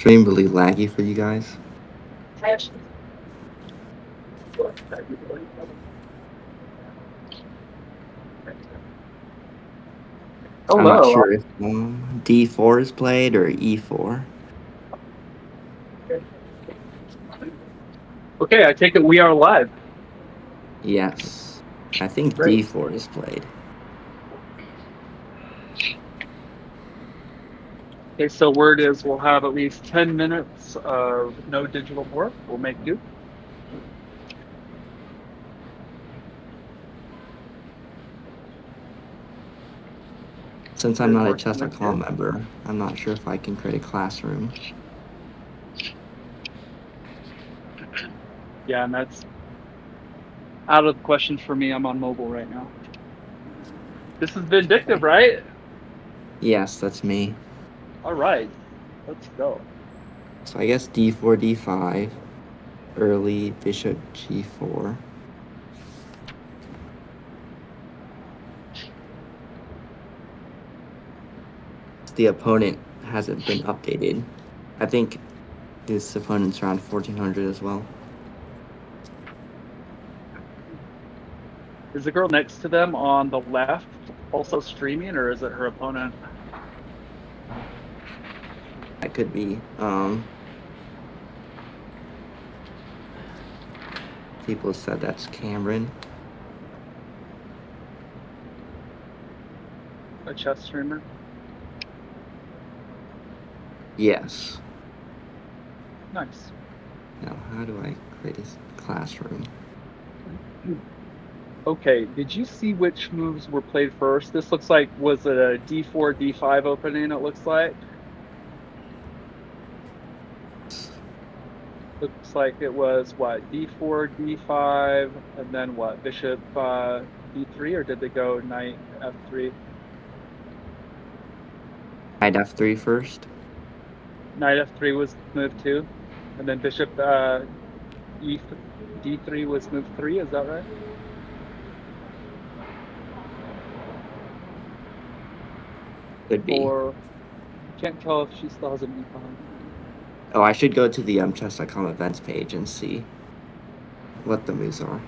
stream really laggy for you guys? I'm not Hello. sure if D4 is played or E4. Okay, I take it we are live. Yes. I think Great. D4 is played. Okay, so word is we'll have at least 10 minutes of no digital board. We'll make do. Since I'm not a Chess.com member, I'm not sure if I can create a classroom. Yeah, and that's out of the question for me. I'm on mobile right now. This is Vindictive, Okay. right? Yes, that's me. All right, let's go. So I guess D4, D5, early bishop G4. The opponent hasn't been updated. I think this opponent's around 1400 as well. Is the girl next to them on the left also streaming, or is it her opponent? That could be. People said that's Cameron. A chess streamer? Yes. Nice. Now, how do I create a classroom? Okay, did you see which moves were played first? This looks like, was it a D4, D5 opening, it looks like? Looks like it was what, D4, D5, and then what, bishop D3, or did they go knight F3? Knight F3 first. Knight F3 was move 2, and then bishop D3 was move 3, is that right? Could be. Or can't tell if she still has a move behind. Oh, I should go to the chess.com events page and see what the moves are.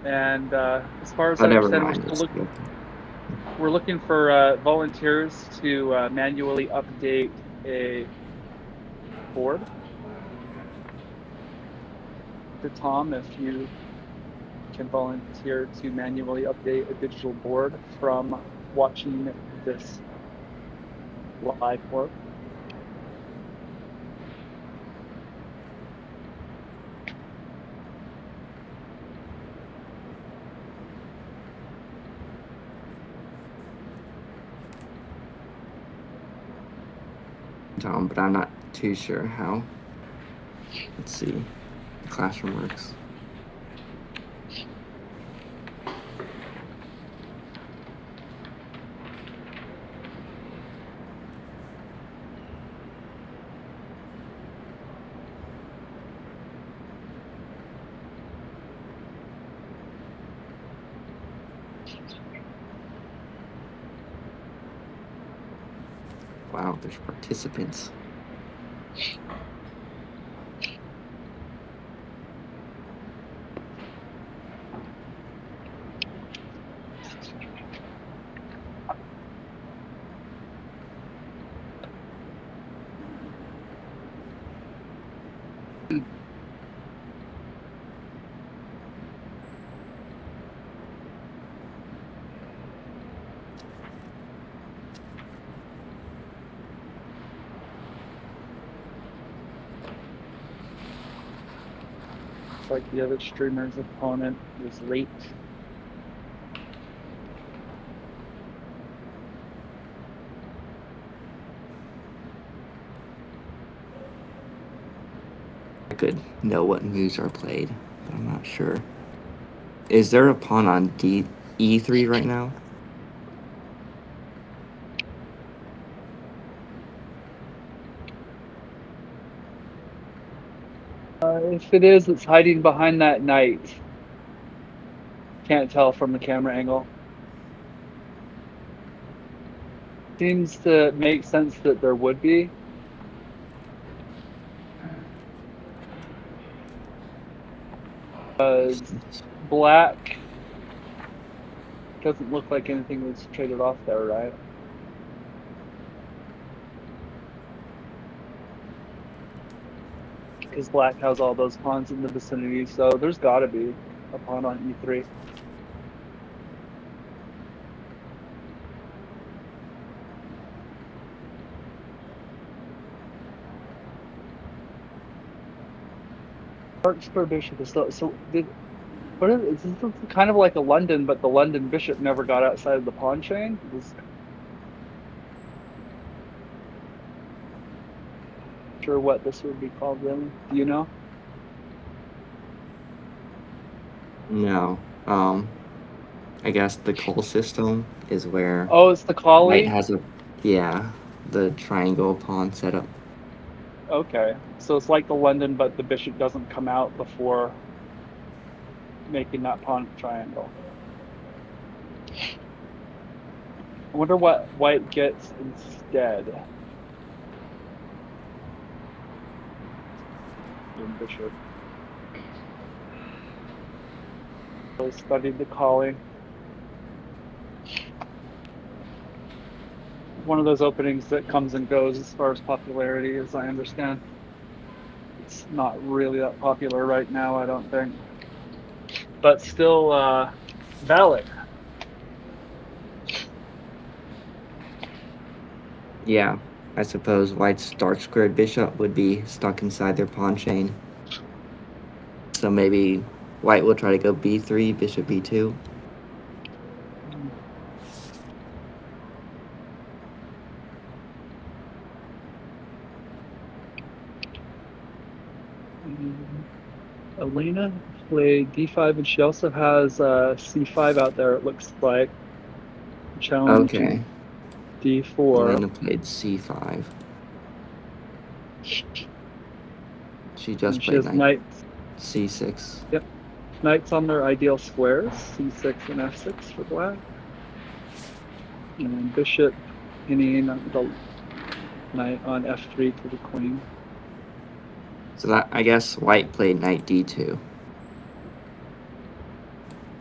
And as far as Oh, I never understand, mind. we're looking for volunteers to manually update a board. To Tom, if you can volunteer to manually update a digital board from watching this live work. Tom, but I'm not too sure how. Let's see. The classroom works. Wow, there's participants. Like the other streamer's opponent was late. I could know what moves are played, but I'm not sure. Is there a pawn on E3 right now? If it is, it's hiding behind that knight. Can't tell from the camera angle. Seems to make sense that there would be. Black doesn't look like anything was traded off there, right? Because black has all those pawns in the vicinity, so there's got to be a pawn on e3. Dark square bishop is so did. What is this? Is kind of like a London, but the London bishop never got outside of the pawn chain. Sure what this would be called, really? Do you know? No. I guess the Cole system is where Oh, it's the White collie? has the triangle pawn setup. Okay. So it's like the London, but the bishop doesn't come out before making that pawn triangle. I wonder what White gets instead. Bishop. So studied the collie. One of those openings that comes and goes as far as popularity, as I understand. It's not really that popular right now, I don't think. But still valid. Yeah, I suppose White's dark squared bishop would be stuck inside their pawn chain. So maybe White will try to go b3, bishop b2. Elena played d5, and she also has c5 out there, it looks like. Challenge Okay. d4. Elena played c5. She just and she played has knights. c6. Yep. Knights on their ideal squares, c6 and f6 for black. And then bishop pinning the knight on f3 to the queen. So that, I guess White played knight d2.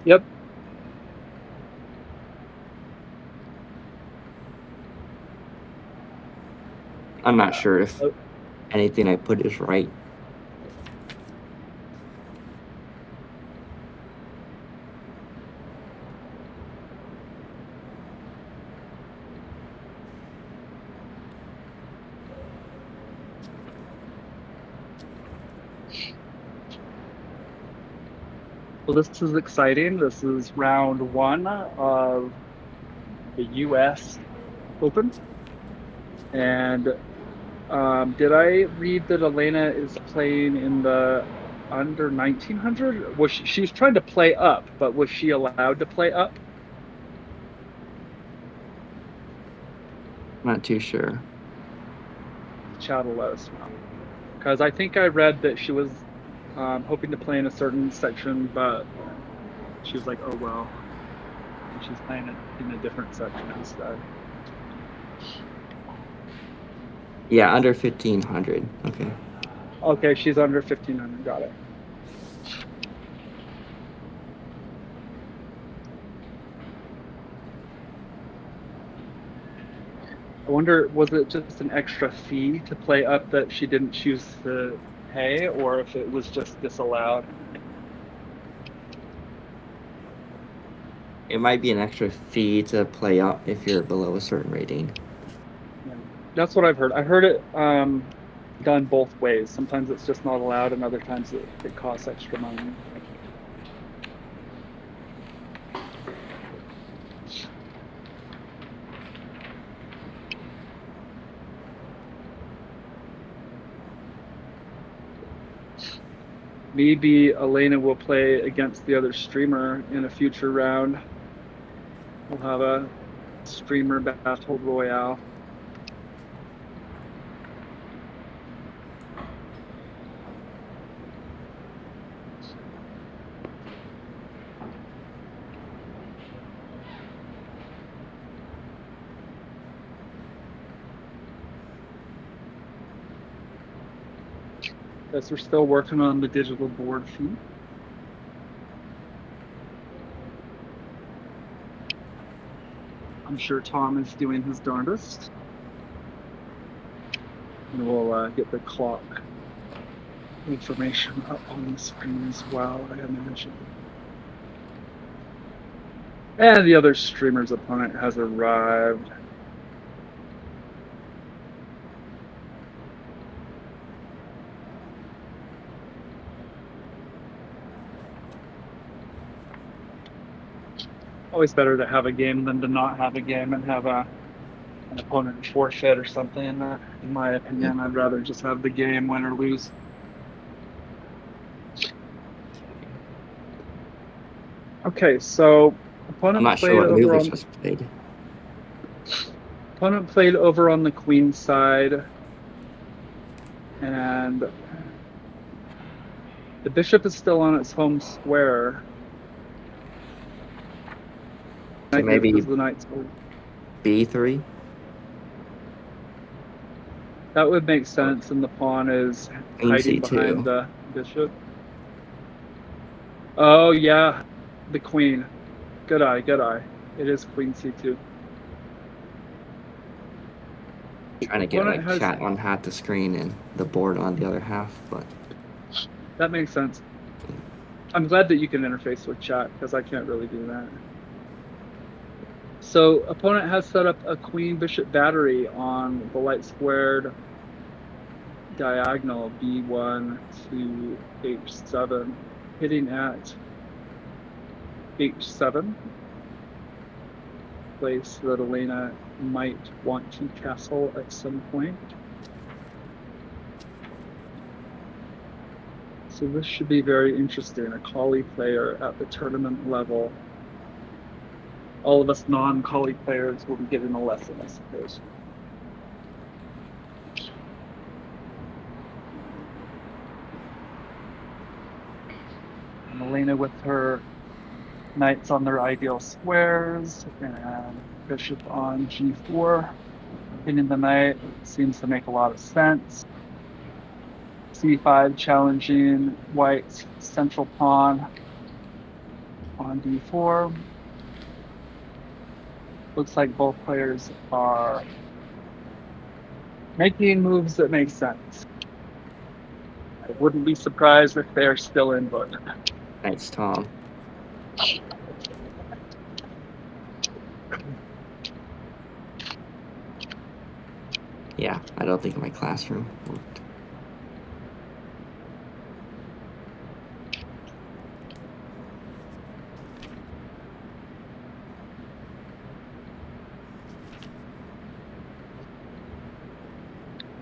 Yep. I'm not sure if anything I put is right. Well, this is exciting. This is round 1 of the US Open. And did I read that Elena is playing in the under 1900? She's trying to play up, but was she allowed to play up? Not too sure. Chat will let us know. Because I think I read that she was hoping to play in a certain section, but she was like, oh well. And she's playing it in a different section instead. Yeah, under 1500. Okay. Okay, she's under 1500. Got it. I wonder, was it just an extra fee to play up that she didn't choose to pay, or if it was just disallowed? It might be an extra fee to play up if you're below a certain rating. Yeah. That's what I've heard. I heard it done both ways. Sometimes it's just not allowed, and other times it costs extra money. Maybe Elena will play against the other streamer in a future round. We'll have a streamer battle royale. Guess we're still working on the digital board feed. I'm sure Tom is doing his darndest. And we'll get the clock information up on the screen as well, I imagine. And the other streamer's opponent has arrived. Always better to have a game than to not have a game and have an opponent forfeit or something. In my opinion, I'd rather just have the game, win or lose. Okay, so opponent I'm not played sure what over move on. just played. Opponent played over on the queen side, and the bishop is still on its home square. So maybe the knight's B3. That would make sense, and the pawn is Queen hiding C2. behind the bishop. Oh yeah, the queen. Good eye, good eye. It is queen C2. Trying to get like chat on half the screen and the board on the other half, but that makes sense. I'm glad that you can interface with chat because I can't really do that. So opponent has set up a queen bishop battery on the light squared diagonal B1 to H7, hitting at H7, place that Elena might want to castle at some point. So this should be very interesting, a Collie player at the tournament level. All of us non-Collie players will be getting a lesson, I suppose. And Elena with her knights on their ideal squares and bishop on G4. Hitting the knight seems to make a lot of sense. C5 challenging white's central pawn on D4. Looks like both players are making moves that make sense. I wouldn't be surprised if they're still in book. Thanks, Tom. Yeah, I don't think my classroom worked.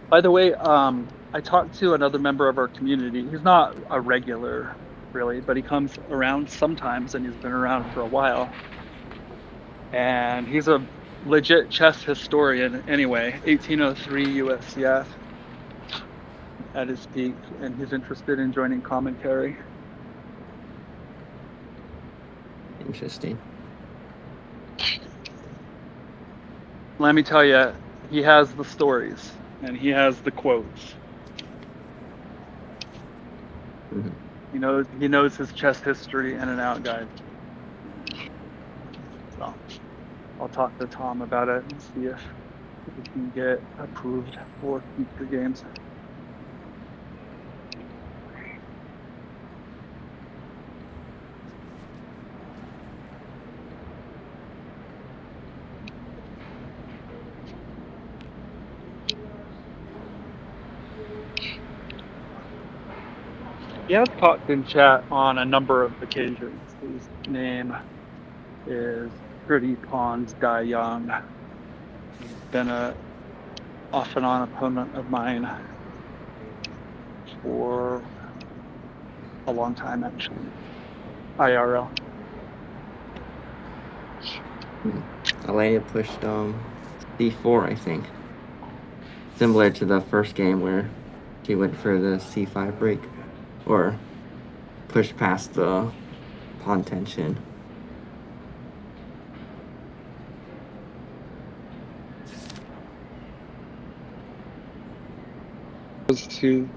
By the way, I talked to another member of our community. He's not a regular, really, but he comes around sometimes, and he's been around for a while. And he's a legit chess historian anyway, 1803 USCF at his peak, and he's interested in joining commentary. Interesting. Let me tell you, he has the stories and he has the quotes. Mm-hmm. He knows his chess history in and out, guys. So I'll talk to Tom about it and see if we can get approved for future games. He has talked in chat on a number of occasions. His name is Pretty Pawns Die Young. He's been a off and on opponent of mine for a long time, actually. IRL. Elena pushed C4, I think. Similar to the first game where she went for the C5 break. Or pushed past the pawn tension. Those two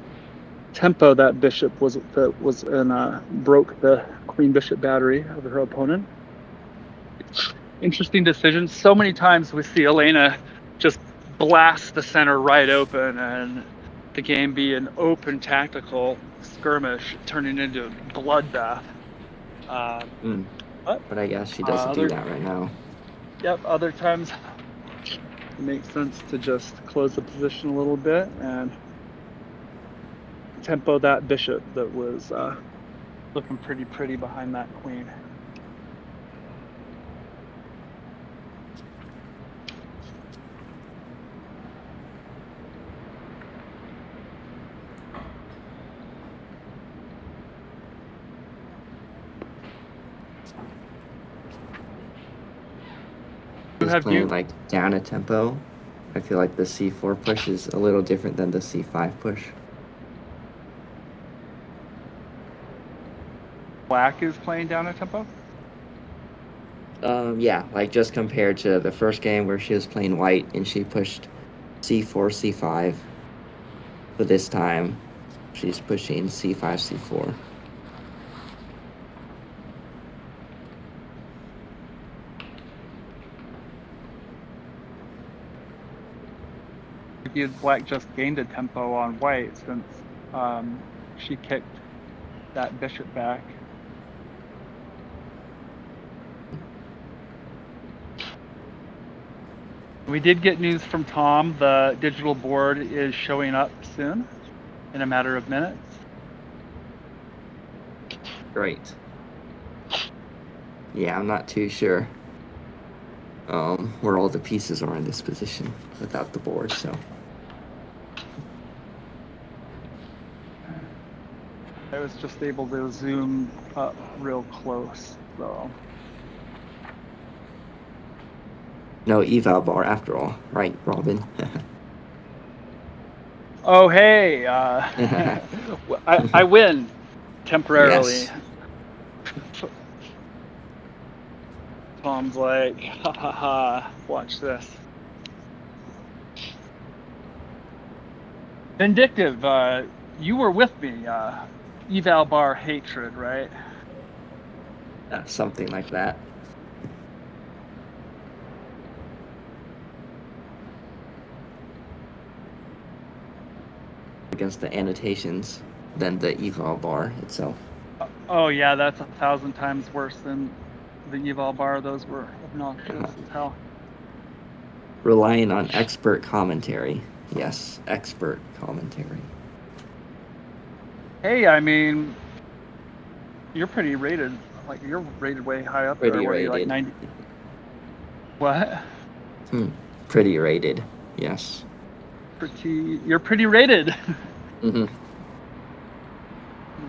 tempo that bishop was in broke the queen bishop battery of her opponent. Interesting decision. So many times we see Elena just blast the center right open and the game be an open tactical skirmish turning into a bloodbath. But I guess she doesn't do that right now. Yep, other times it makes sense to just close the position a little bit and tempo that bishop that was looking pretty behind that queen. He's playing like down a tempo. I feel like the c4 push is a little different than the c5 push. Black is playing down a tempo? Yeah, like just compared to the first game where she was playing white and she pushed c4, c5. But this time, she's pushing c5, c4. Black just gained a tempo on white since she kicked that bishop back. We did get news from Tom. The digital board is showing up soon, in a matter of minutes. Great. Yeah, I'm not too sure where all the pieces are in this position without the board, so. I was just able to zoom up real close, so. No eval bar after all, right, Robin? Oh, hey, I win temporarily. Yes. Tom's like, ha ha ha, watch this. Vindictive, you were with me, eval bar hatred, right? Something like that. Against the annotations than the eval bar itself. Oh yeah, that's 1,000 times worse than the eval bar. Those were obnoxious as hell. Relying on expert commentary. Yes, expert commentary. Hey, I mean, you're pretty rated. Like, you're rated way high up Pretty there. What are you, like rated. 90? What? Pretty rated, yes. You're pretty rated. Mm-hmm.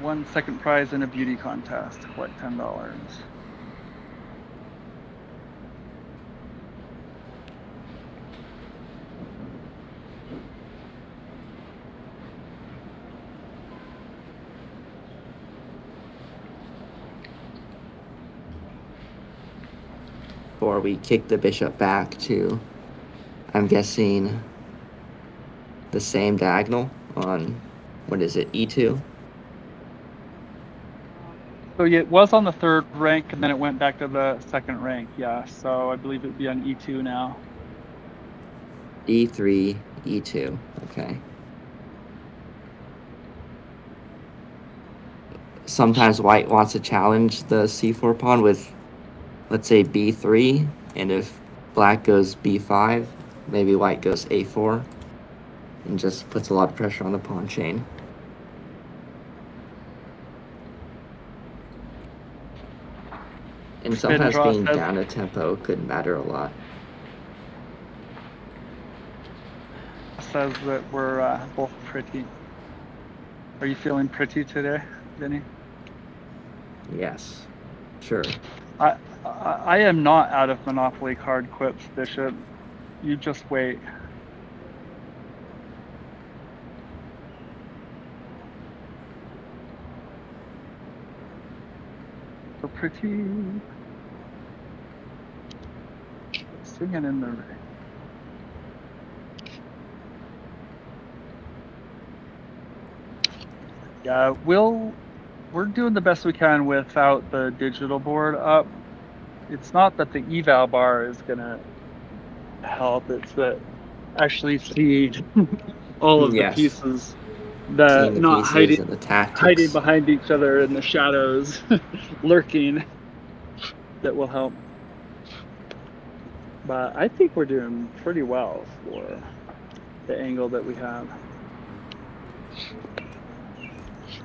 Won second prize in a beauty contest, what, $10? Or we kick the bishop back to, I'm guessing, the same diagonal on, what is it, e2? So yeah, it was on the third rank, and then it went back to the second rank, yeah. So I believe it would be on e2 now. e3, e2, okay. Sometimes white wants to challenge the c4 pawn with, let's say, b3, and if black goes b5, maybe white goes a4, and just puts a lot of pressure on the pawn chain. And sometimes being down a tempo could matter a lot. Says that we're both pretty. Are you feeling pretty today, Vinny? Yes, sure. I am not out of Monopoly card quips, Bishop. You just wait. So pretty. Singing in the rain. Yeah, we're doing the best we can without the digital board up. It's not that the eval bar is gonna help, it's that actually see all of the Yes, pieces, seeing the the not pieces hiding and the hiding tactics. behind each other in the shadows, lurking, that will help. But I think we're doing pretty well for the angle that we have.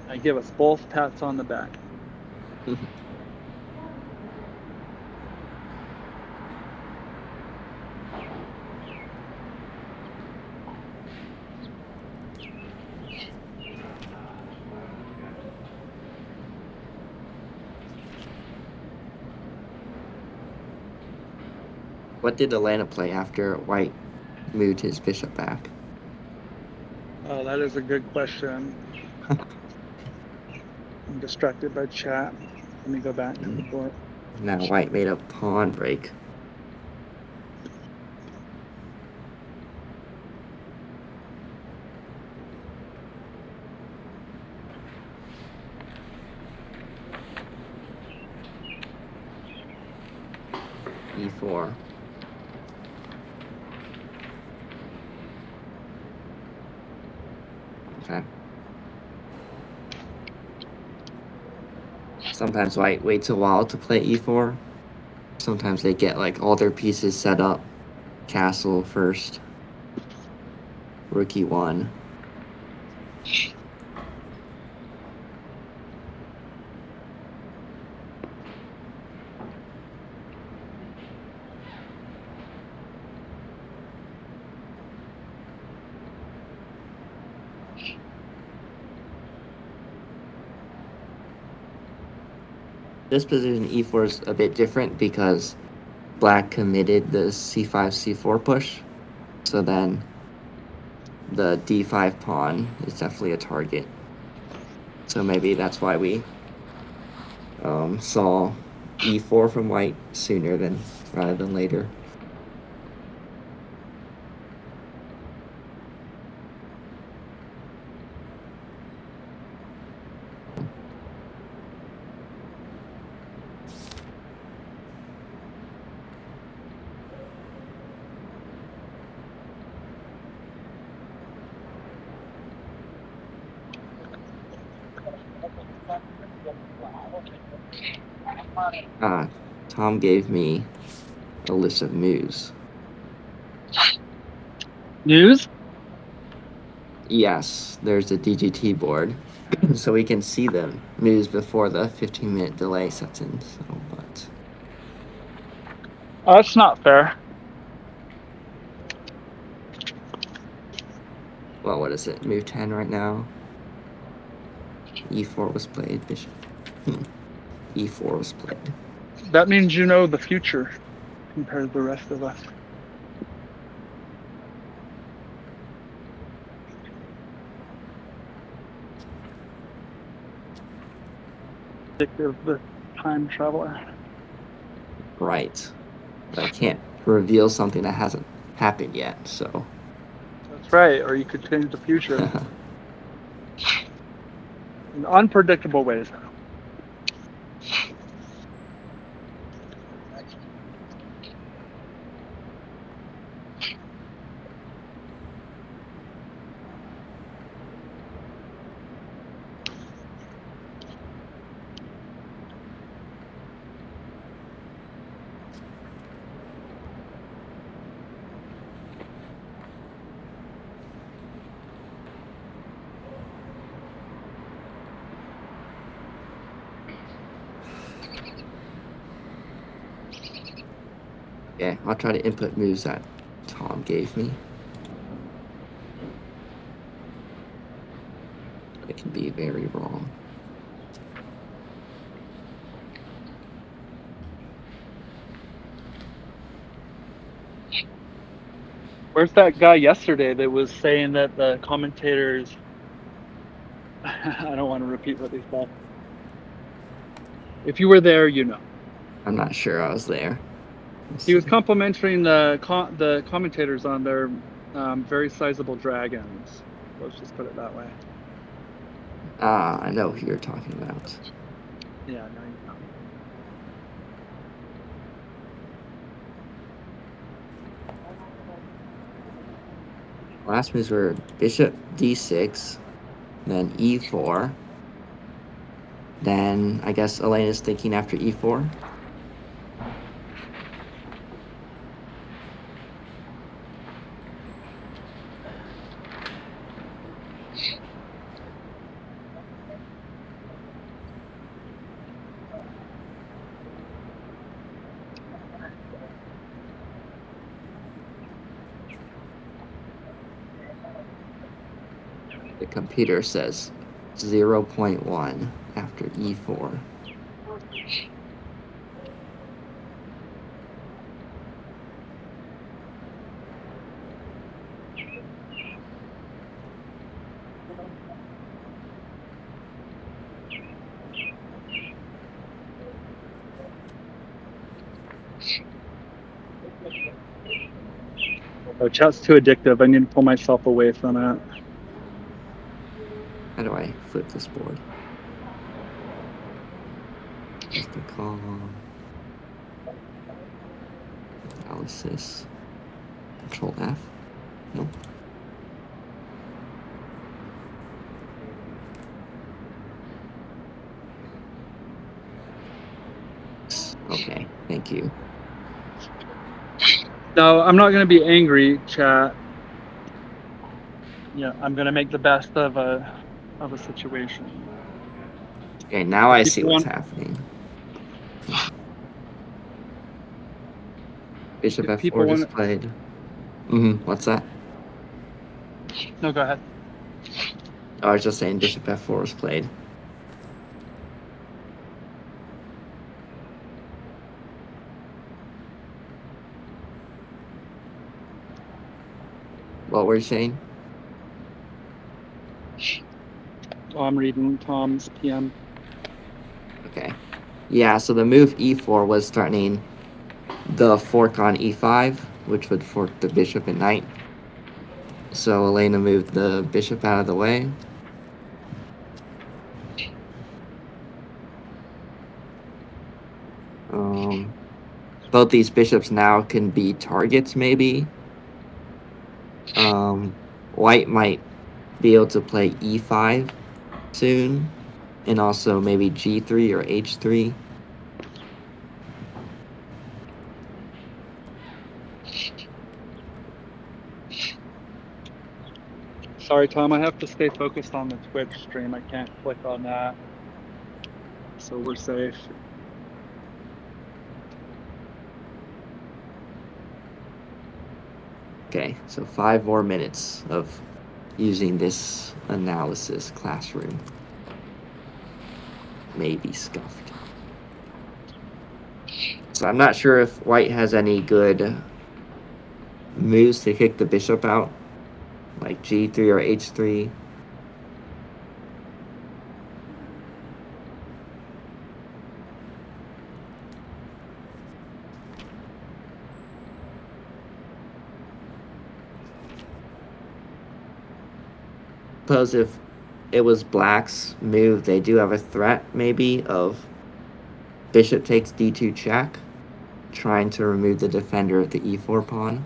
I give us both pats on the back. What did Atlanta play after White moved his bishop back? Oh, that is a good question. I'm distracted by chat. Let me go back to the board. Now White made a pawn break. E4. Okay. Sometimes White waits a while to play E4. Sometimes they get like all their pieces set up. Castle first. Rook E1. This position E4 is a bit different because Black committed the C5, C4 push. So then the D5 pawn is definitely a target. So maybe that's why we saw E4 from White sooner rather than later. Tom gave me a list of moves. News? Yes, there's a DGT board, so we can see the moves before the 15-minute delay sets in. So, but Oh, that's not fair. well, what is it? Move 10 right now. E4 was played. Bishop. E4 was played. That means you know the future compared to the rest of us. Addictive, the time traveler. Right. But I can't reveal something that hasn't happened yet, so. That's right, or you could change the future in unpredictable ways. Yeah, I'll try to input moves that Tom gave me. It can be very wrong. Where's that guy yesterday that was saying that the commentators... I don't want to repeat what they said. If you were there, you know. I'm not sure I was there. He was complimenting the commentators on their very sizable dragons. Let's just put it that way. Ah, I know who you're talking about. Yeah, no, you know. Last moves were bishop d6, then e4. Then I guess Elena's thinking after e4. The computer says 0.1 after e4. Oh, chat's too addictive. I need to pull myself away from it. How do I flip this board? Just the call. Analysis. Control F. No. Okay, thank you. No, I'm not going to be angry, chat. Yeah, I'm going to make the best of a situation. Okay, now I see People what's want- happening. Bishop If F4 people just want- played. What's that? No, go ahead. Oh, I was just saying Bishop F4 was played. What were you saying? Oh, I'm reading Tom's PM. Okay. Yeah, so the move e4 was threatening the fork on e5, which would fork the bishop and knight. So Elena moved the bishop out of the way. Both these bishops now can be targets, maybe. White might be able to play e5 soon, and also maybe g3 or h3. Sorry, Tom, I have to stay focused on the Twitch stream. I can't click on that. So we're safe. Okay, so 5 more minutes of using this analysis classroom. Maybe scuffed. So I'm not sure if white has any good moves to kick the bishop out, like g3 or h3. Suppose if it was black's move, they do have a threat maybe of bishop takes d2 check, trying to remove the defender of the e4 pawn.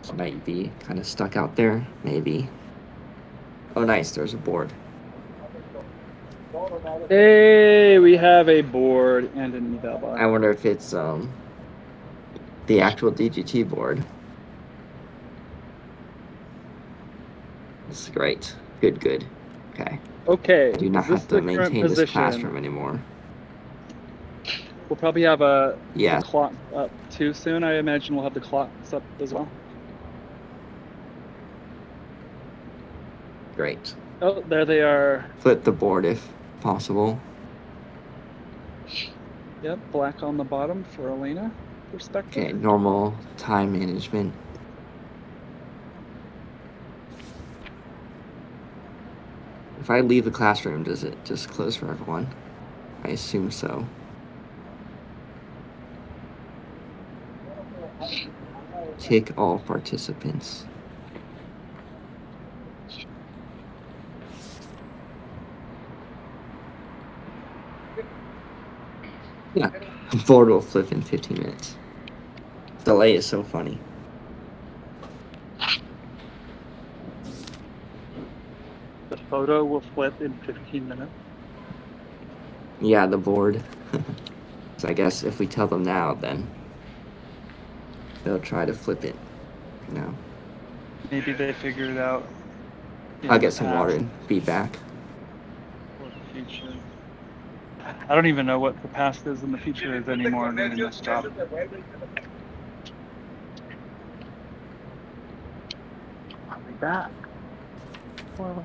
So might be kind of stuck out there, maybe. Oh, nice, there's a board. Hey, we have a board and an eval bar. I wonder if it's the actual DGT board. This is great. Good. Okay. Okay. I do not have to maintain this classroom anymore. We'll probably have the Yeah. clock up too soon. I imagine we'll have the clocks up as well. Great. Oh, there they are. Flip the board if possible. Yep, black on the bottom for Elena perspective. Okay, normal time management. If If I leave the classroom, does it just close for everyone? I assume so. Kick all participants. Yeah, board will flip in 15 minutes. Delay is so funny. The photo will flip in 15 minutes. Yeah, the board. So I guess if we tell them now, then they'll try to flip it. No. Maybe they figured it out. I'll get some water and be back. Or the future. I don't even know what the past is and the future is anymore doing this job. I'll be back. Well,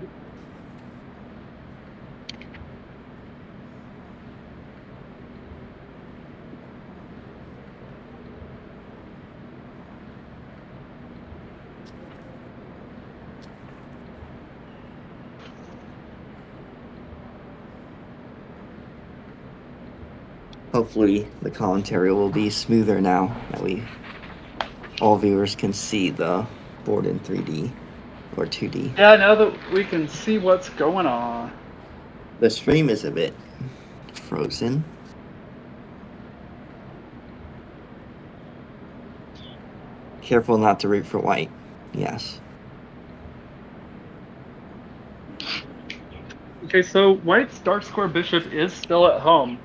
Hopefully the commentary will be smoother now that all viewers can see the board in 3D or 2D. yeah, now that we can see what's going on. The stream is a bit frozen. Careful not to root for white. Yes. Okay, so white's dark square bishop is still at home.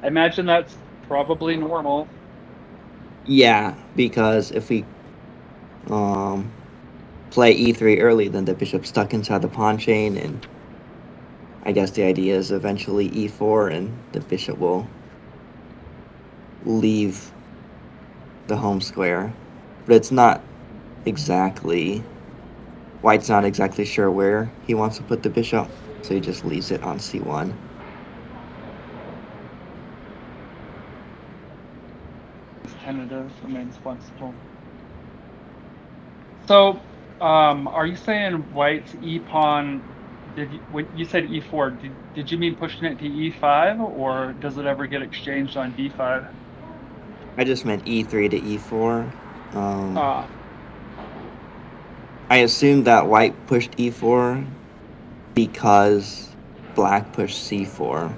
I imagine that's probably normal. Yeah, because if we play e3 early, then the bishop's stuck inside the pawn chain, and I guess the idea is eventually e4 and the bishop will leave the home square. But it's not exactly... White's not exactly sure where he wants to put the bishop, so he just leaves it on c1. Tentative, remains flexible. So, are you saying white's e pawn? When you said e4, did you mean pushing it to e5, or does it ever get exchanged on d5? I just meant e3 to e4. Ah, I assumed that white pushed e4 because black pushed c4.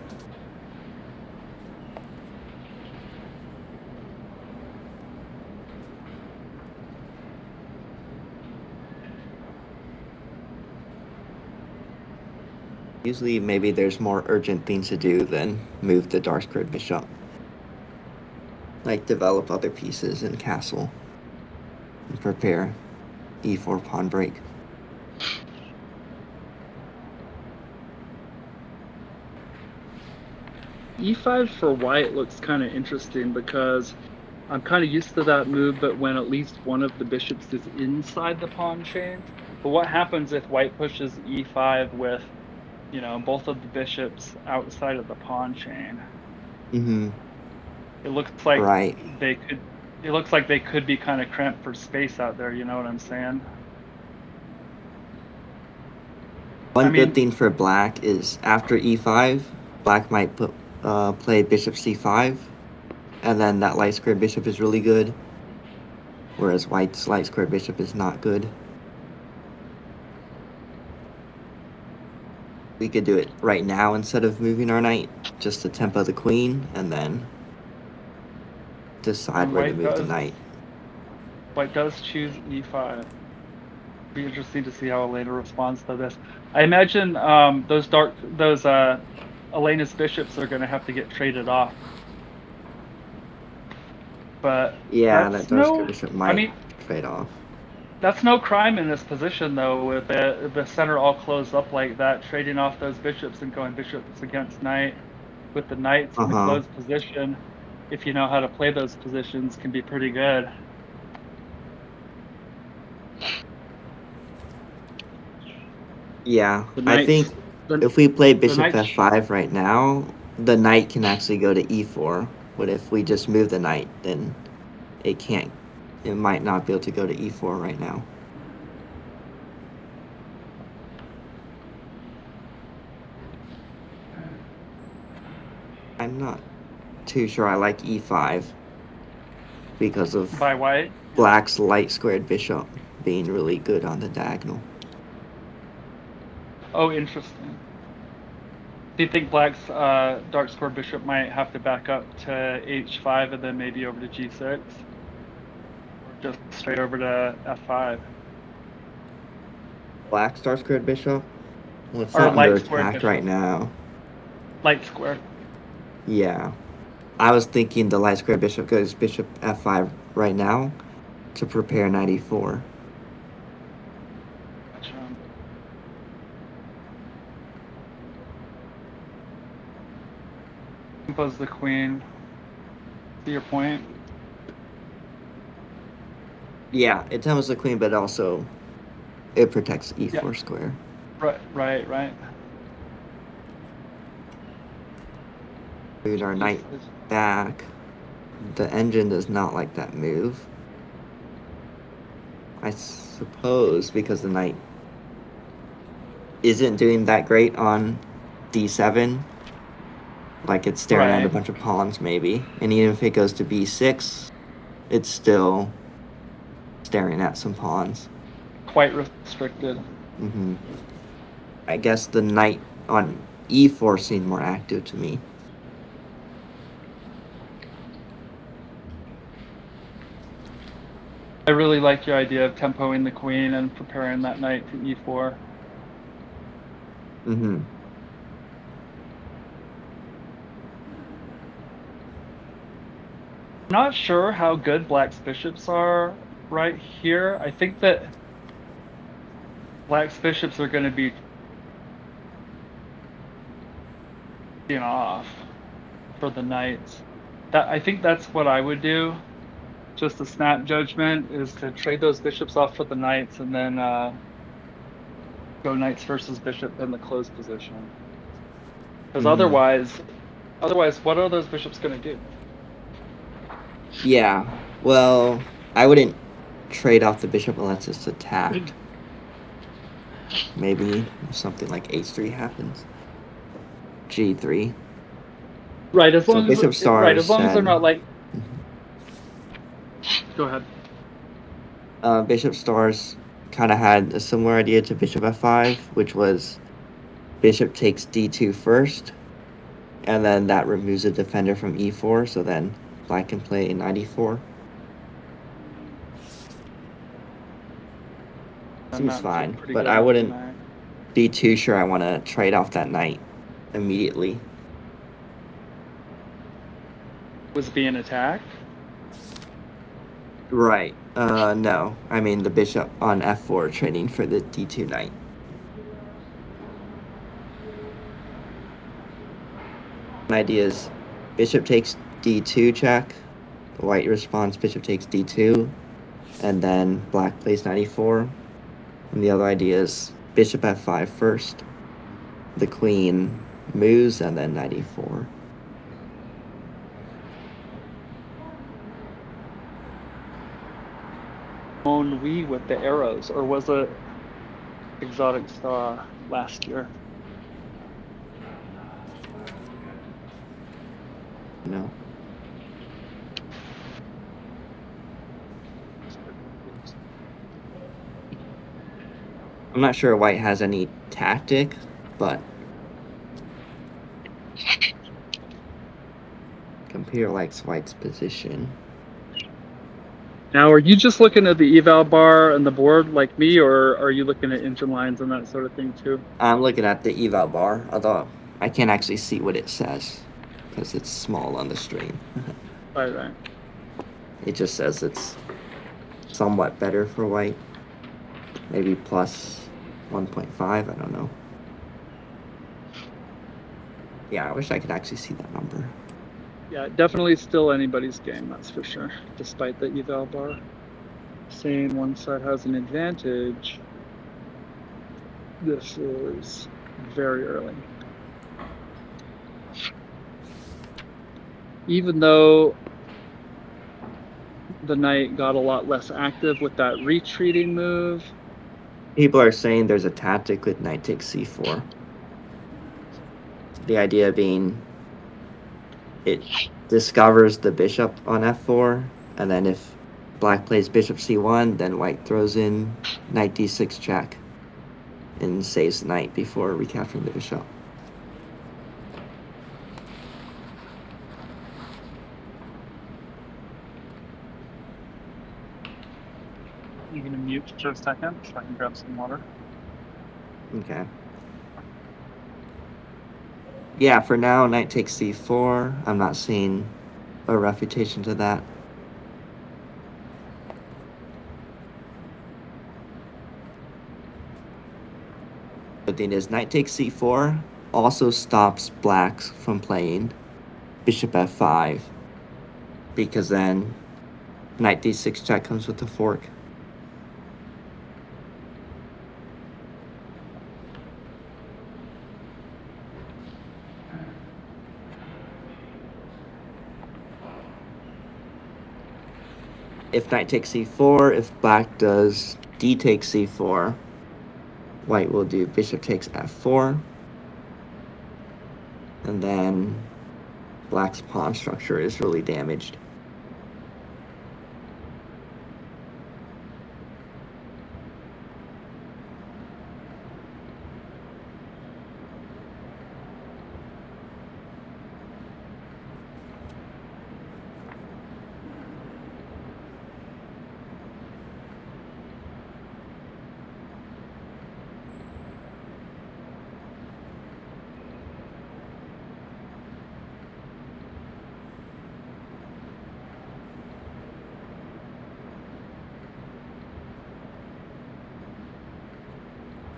Usually, maybe there's more urgent things to do than move the dark squared bishop. Like develop other pieces in castle and prepare e4 pawn break. e5 for white looks kind of interesting because I'm kind of used to that move, but when at least one of the bishops is inside the pawn chain. But what happens if white pushes e5 with, you know, both of the bishops outside of the pawn chain? Mm-hmm. It looks like Right. It looks like they could be kind of cramped for space out there. You know what I'm saying? One good thing for black is after e5, black might play bishop c5, and then that light square bishop is really good, whereas white's light square bishop is not good. We could do it right now instead of moving our knight, just to tempo the queen, and then decide where to move the knight. White does choose e5. Be interesting to see how Elena responds to this. I imagine those Elena's bishops are going to have to get traded off. But yeah, that dark square bishop might trade off. That's no crime in this position, though, with the center all closed up like that. Trading off those bishops and going bishops against knight with the knights in the closed position, if you know how to play those positions, can be pretty good. Yeah, I think if we play bishop f5 right now, the knight can actually go to e4. But if we just move the knight, then it can't. It might not be able to go to e4 right now. I'm not too sure I like e5 because of By white? black's light squared bishop being really good on the diagonal. Oh, interesting. Do you think black's dark square bishop might have to back up to h5 and then maybe over to g6? Or just straight over to f5? Black's dark squared bishop? Well, it's Or not under light squared attack right bishop. now. Light square. Yeah. I was thinking the light squared bishop goes bishop f5 right now to prepare knight e4. Gotcha. Compose the queen. See your point? Yeah, it temples the queen, but also it protects e4 square. Right. Move our knight back. The engine does not like that move. I suppose because the knight isn't doing that great on d7. Like it's staring at a bunch of pawns maybe. And even if it goes to b6, it's still staring at some pawns. Quite restricted. Mm-hmm. I guess the knight on e4 seemed more active to me. I really like your idea of tempoing the queen and preparing that knight to e4. Mm-hmm. Not sure how good black's bishops are right here. I think that black's bishops are going to be off for the knights. I think that's what I would do. Just a snap judgment is to trade those bishops off for the knights and then go knights versus bishop in the closed position. Because otherwise, what are those bishops going to do? Yeah, well, I wouldn't trade off the bishop unless it's attacked. Maybe something like h3 happens. g3. Right, as long bishop as stars right, as long as they're not like. Go ahead. Bishop stars kind of had a similar idea to bishop f5, which was bishop takes d2 first, and then that removes a defender from e4, so then black can play knight e4. Seems fine, but I wouldn't be too sure I want to trade off that knight immediately. Was it being attacked? Right. No. I mean the bishop on f4 trading for the d2 knight. My idea is bishop takes d2 check, white responds bishop takes d2, and then black plays knight e4. And the other idea is bishop f5 first, the queen moves, and then knight e4. Ennui with the arrows, or was it Exotic Star last year? No. I'm not sure white has any tactic, but computer likes white's position. Now, are you just looking at the eval bar and the board like me, or are you looking at engine lines and that sort of thing too? I'm looking at the eval bar, although I can't actually see what it says because it's small on the screen. Right. It just says it's somewhat better for white. Maybe plus 1.5, I don't know. Yeah, I wish I could actually see that number. Yeah, definitely still anybody's game, that's for sure, despite the eval bar saying one side has an advantage. This is very early. Even though the knight got a lot less active with that retreating move. People are saying there's a tactic with knight takes c4. The idea being it discovers the bishop on f4, and then if black plays bishop c1, then white throws in knight d6 check and saves the knight before recapturing the bishop. I'm going to mute for a second so I can grab some water. Okay. Yeah, for now, knight takes c4. I'm not seeing a refutation to that. The thing is, knight takes c4 also stops blacks from playing bishop f5, because then knight d6 check comes with the fork. If knight takes c4, if black does d takes c4, white will do bishop takes f4, and then black's pawn structure is really damaged.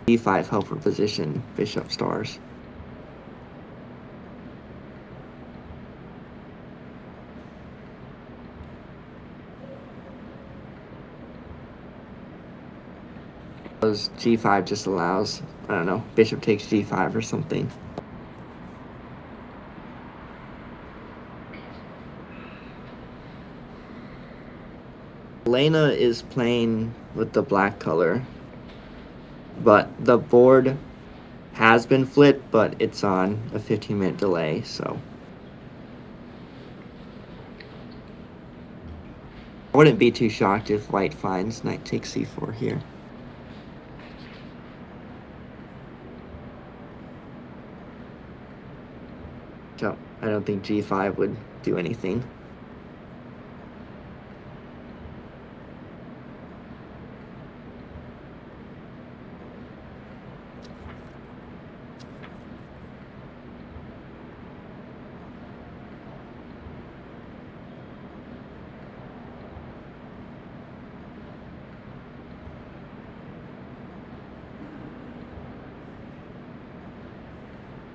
d5 helper position, bishop stars. G5 just allows, I don't know, bishop takes g5 or something. Elena is playing with the black color, but the board has been flipped, but it's on a 15-minute delay, so I wouldn't be too shocked if white finds knight takes c4 here. So I don't think g5 would do anything.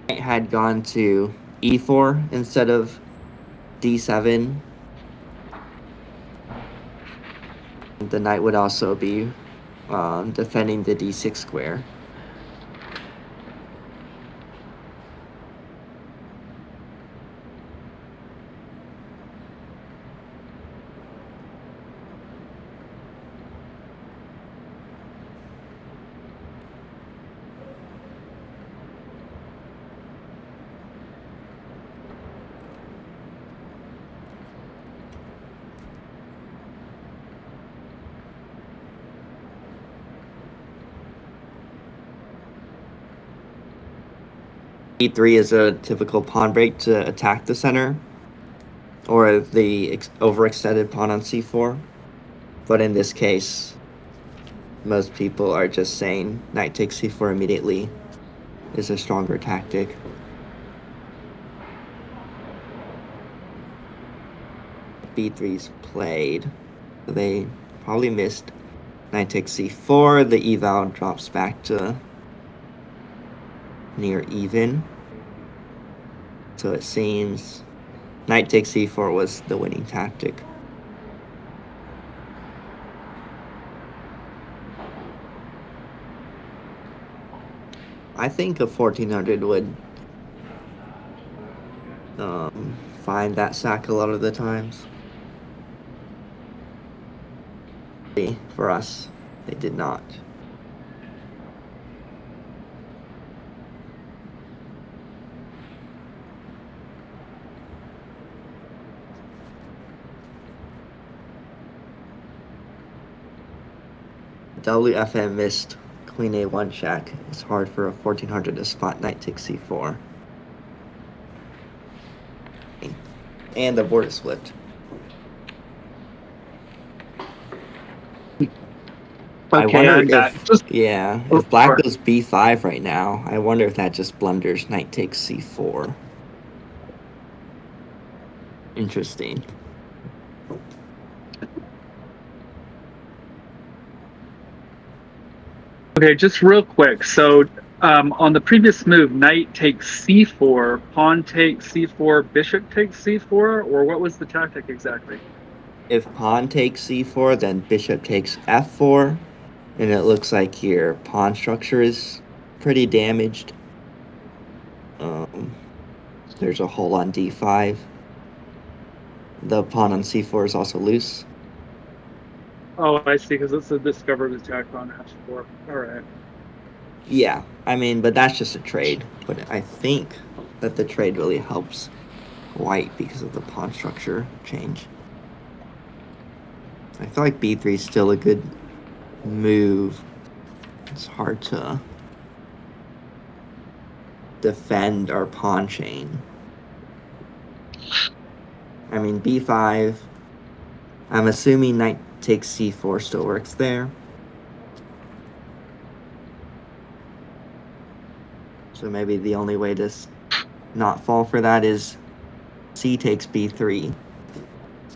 Had gone to e4 instead of d7, the knight would also be defending the d6 square. e3 is a typical pawn break to attack the center, or the overextended pawn on c4. But in this case, most people are just saying knight takes c4 immediately is a stronger tactic. b3's played. They probably missed knight takes c4. The eval drops back to near even. So it seems knight takes c4 was the winning tactic. I think a 1400 would find that sack a lot of the times. For us, they did not. WFM missed queen a1 check. It's hard for a 1400 to spot knight takes c4. And the board is flipped. Okay, I'm back. If black goes b5 right now, I wonder if that just blunders knight takes c4. Interesting. Okay, just real quick. So on the previous move, knight takes c4, pawn takes c4, bishop takes c4, or what was the tactic exactly? If pawn takes c4, then bishop takes f4, and it looks like your pawn structure is pretty damaged. There's a hole on d5. The pawn on c4 is also loose. Oh, I see, because it's a discovered attack on f4. All right. Yeah, I mean, but that's just a trade. But I think that the trade really helps white because of the pawn structure change. I feel like b3 is still a good move. It's hard to defend our pawn chain. I mean, b5. I'm assuming knight takes c4 still works there. So maybe the only way to not fall for that is c takes b3.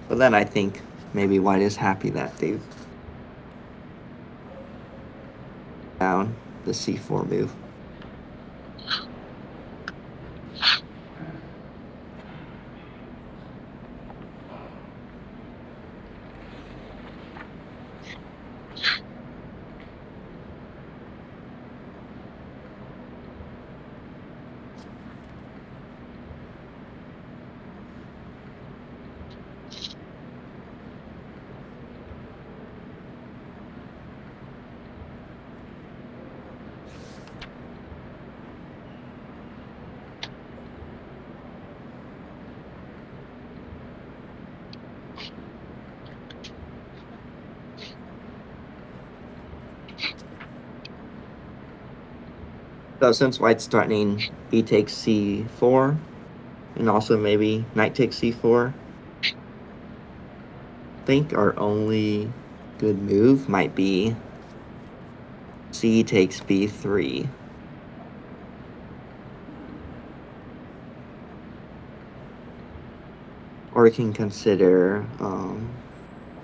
But then I think maybe white is happy that they've down the c4 move. So since white's threatening e takes c4, and also maybe knight takes c4, I think our only good move might be c takes b3. Or we can consider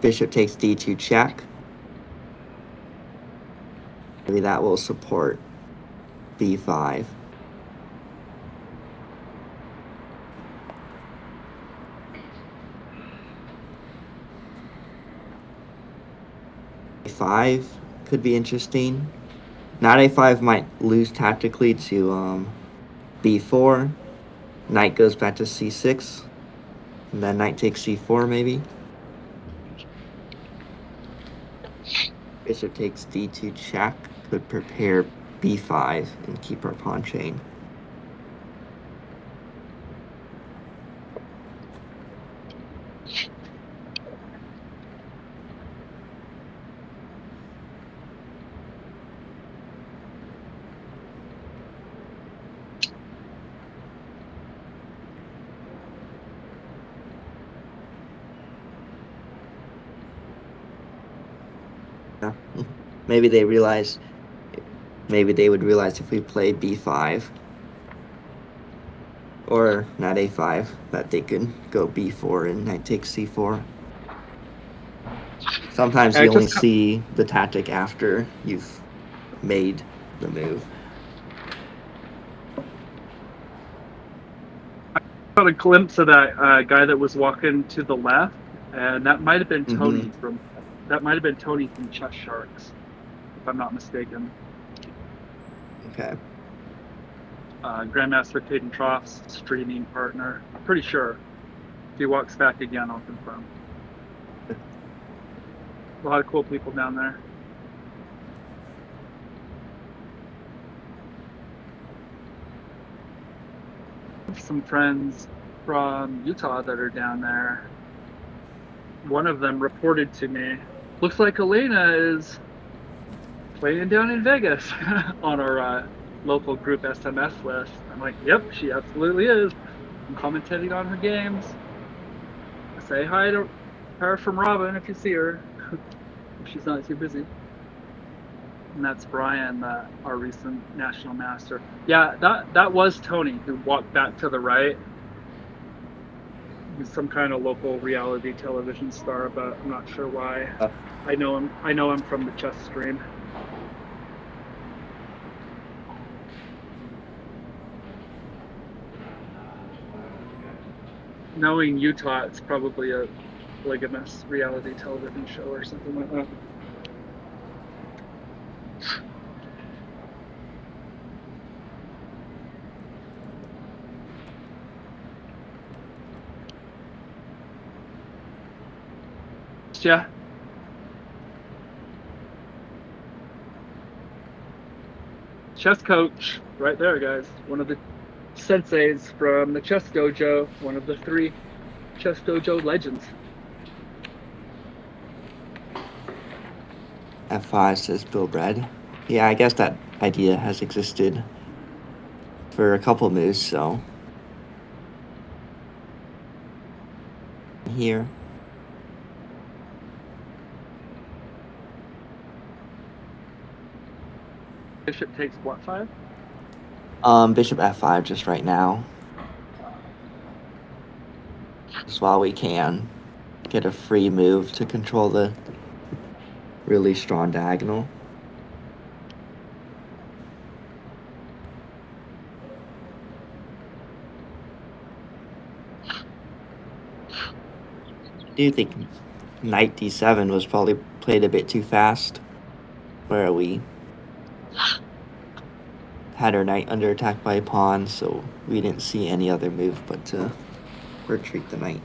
bishop takes d2 check. Maybe that will support b5. a5 could be interesting. Knight a5 might lose tactically to b4. Knight goes back to c6. And then knight takes c4 maybe. Bishop takes d2 check could prepare b5 and keep our pawn chain. Yeah. Maybe they would realize if we play b5 or knight a5 that they could go b4 and knight takes c4. Sometimes you only see the tactic after you've made the move. I got a glimpse of that guy that was walking to the left, and that might have been Tony from Chess Sharks, if I'm not mistaken. Okay. Grandmaster Caden Troff's streaming partner. I'm pretty sure. If he walks back again, I'll confirm. A lot of cool people down there. Some friends from Utah that are down there. One of them reported to me, looks like Elena is playing down in Vegas on our local group SMS list. I'm like, yep, she absolutely is. I'm commentating on her games. Say hi to her from Robin if you see her, if she's not too busy. And that's Brian, our recent national master. Yeah, that was Tony who walked back to the right. He's some kind of local reality television star, but I'm not sure why. I know him from the chess stream. Knowing Utah, it's probably a polygamous reality television show or something like that. Yeah. Chess coach, right there, guys. One of the senseis from the chess dojo, one of the 3 chess dojo legends. F5 says Bill Bread. Yeah, I guess that idea has existed for a couple moves, so. Here. Bishop takes what, 5? Bishop F5 just right now. Just while we can get a free move to control the really strong diagonal. Do you think knight d7 was probably played a bit too fast? Where we had our knight under attack by a pawn, so we didn't see any other move but to retreat the knight.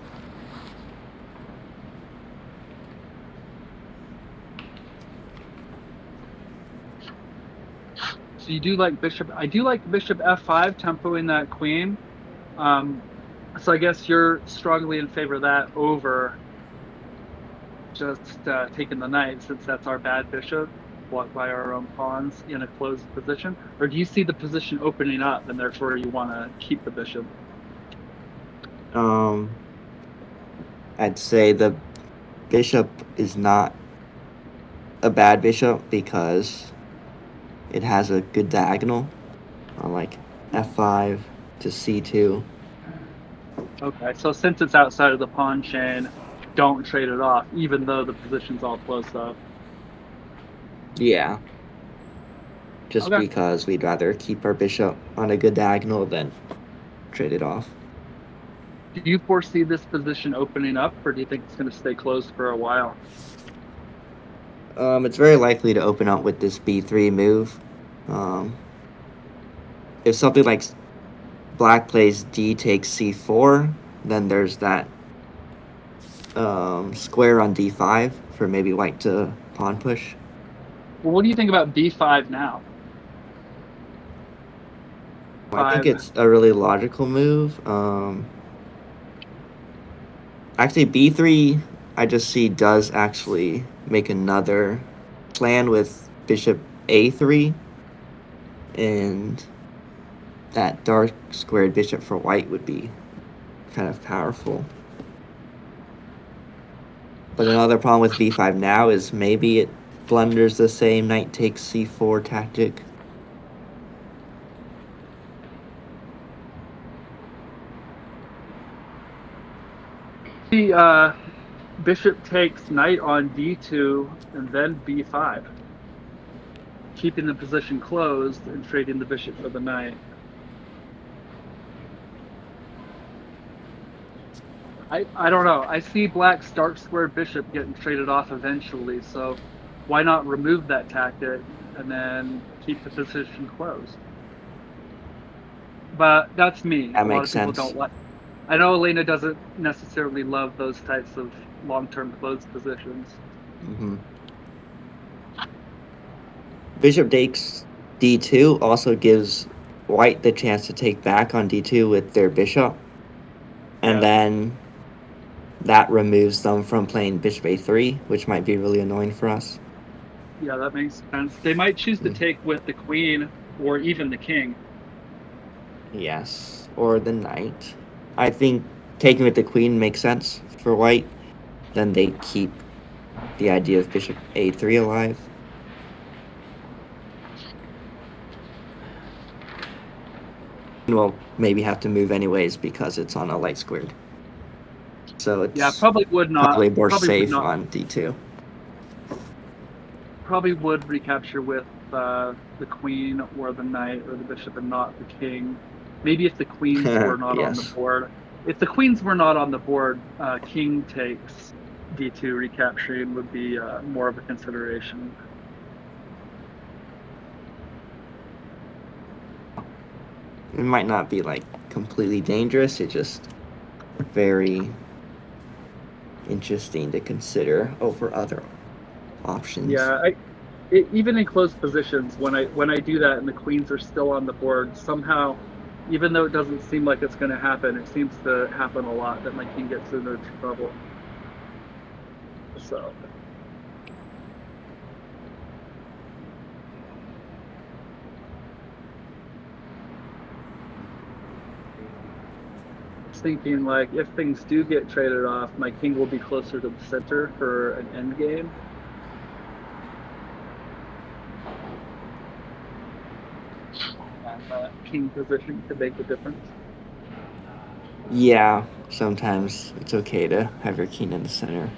So you do like bishop. I do like bishop f5, tempoing that queen. So I guess you're strongly in favor of that over just taking the knight, since that's our bad bishop, blocked by our own pawns in a closed position. Or do you see the position opening up and therefore you want to keep the bishop? I'd say the bishop is not a bad bishop because it has a good diagonal on like f5 to c2. Okay, so since it's outside of the pawn chain, don't trade it off, even though the position's all close up. Yeah. Just Okay. because we'd rather keep our bishop on a good diagonal than trade it off. Do you foresee this position opening up, or do you think it's going to stay closed for a while? It's very likely to open up with this b3 move. If something like black plays d takes c4, then there's that square on d5 for maybe white to pawn push. Well, what do you think about b5 now? I think it's a really logical move. Actually, b3, I just see does actually make another plan with bishop a3, and that dark squared bishop for white would be kind of powerful. But another problem with b5 now is maybe it blunders the same knight takes c4 tactic. The bishop takes knight on d2 and then b5, keeping the position closed and trading the bishop for the knight. I don't know. I see black's dark squared bishop getting traded off eventually, so why not remove that tactic and then keep the position closed? But that's me. That A lot makes of people sense. don't like. I know Elena doesn't necessarily love those types of long-term closed positions. Mm-hmm. Bishop takes d2 also gives white the chance to take back on d2 with their bishop, and then that removes them from playing bishop a3, which might be really annoying for us. Yeah, that makes sense. They might choose to take with the queen or even the king. Yes, or the knight. I think taking with the queen makes sense for white. Then they keep the idea of bishop a3 alive. Well, maybe have to move anyways because it's on a light squared. So it's Yeah, probably would more safe not. on d2. Probably would recapture with the queen or the knight or the bishop and not the king. Maybe if the queens were not on the Yes. board. If the queens were not on the board, king takes d2 recapturing would be more of a consideration. It might not be like completely dangerous. It's just very interesting to consider over other options. Yeah, even in close positions, when I do that and the queens are still on the board, somehow, even though it doesn't seem like it's going to happen, it seems to happen a lot that my king gets into trouble. So. Thinking like if things do get traded off, my king will be closer to the center for an end game. And king position could make a difference. Yeah, sometimes it's okay to have your king in the center.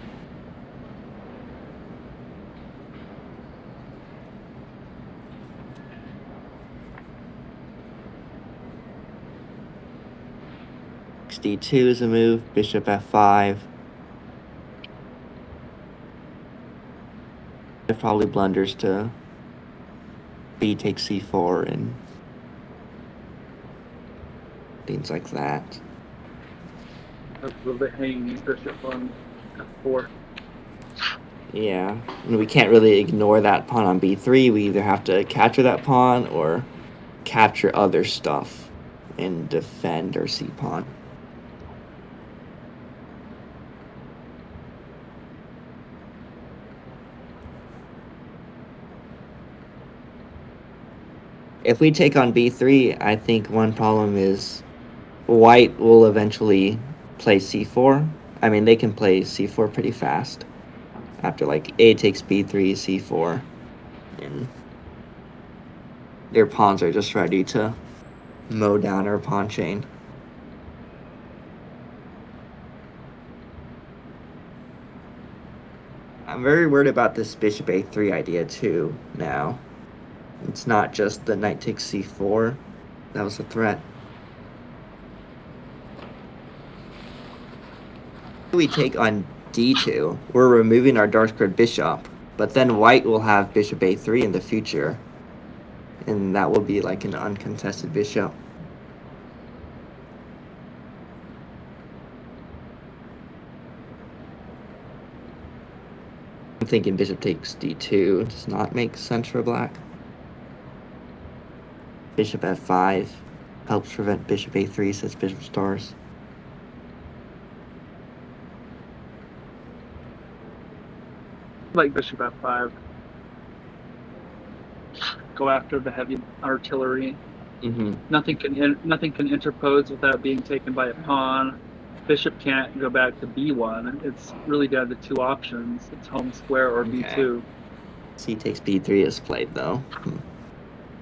d2 is a move, bishop f5. It probably blunders to b takes c4 and things like that. With the hanging bishop on f4. Yeah, and we can't really ignore that pawn on b3. We either have to capture that pawn or capture other stuff and defend our c pawn. If we take on b3, I think one problem is white will eventually play c4. I mean, they can play c4 pretty fast after like a takes b3, c4, and their pawns are just ready to mow down our pawn chain. I'm very worried about this bishop a3 idea too now. It's not just the knight takes c4. That was a threat. We take on d2. We're removing our dark squared bishop, but then white will have bishop a3 in the future, and that will be like an uncontested bishop. I'm thinking bishop takes d2 does not make sense for black. Bishop f5 helps prevent bishop a3, says bishop stars. Like bishop f5. Go after the heavy artillery. Mm-hmm. Nothing can interpose without being taken by a pawn. Bishop can't go back to b1. It's really down to two options. It's home square or b2. C takes b3 is played though.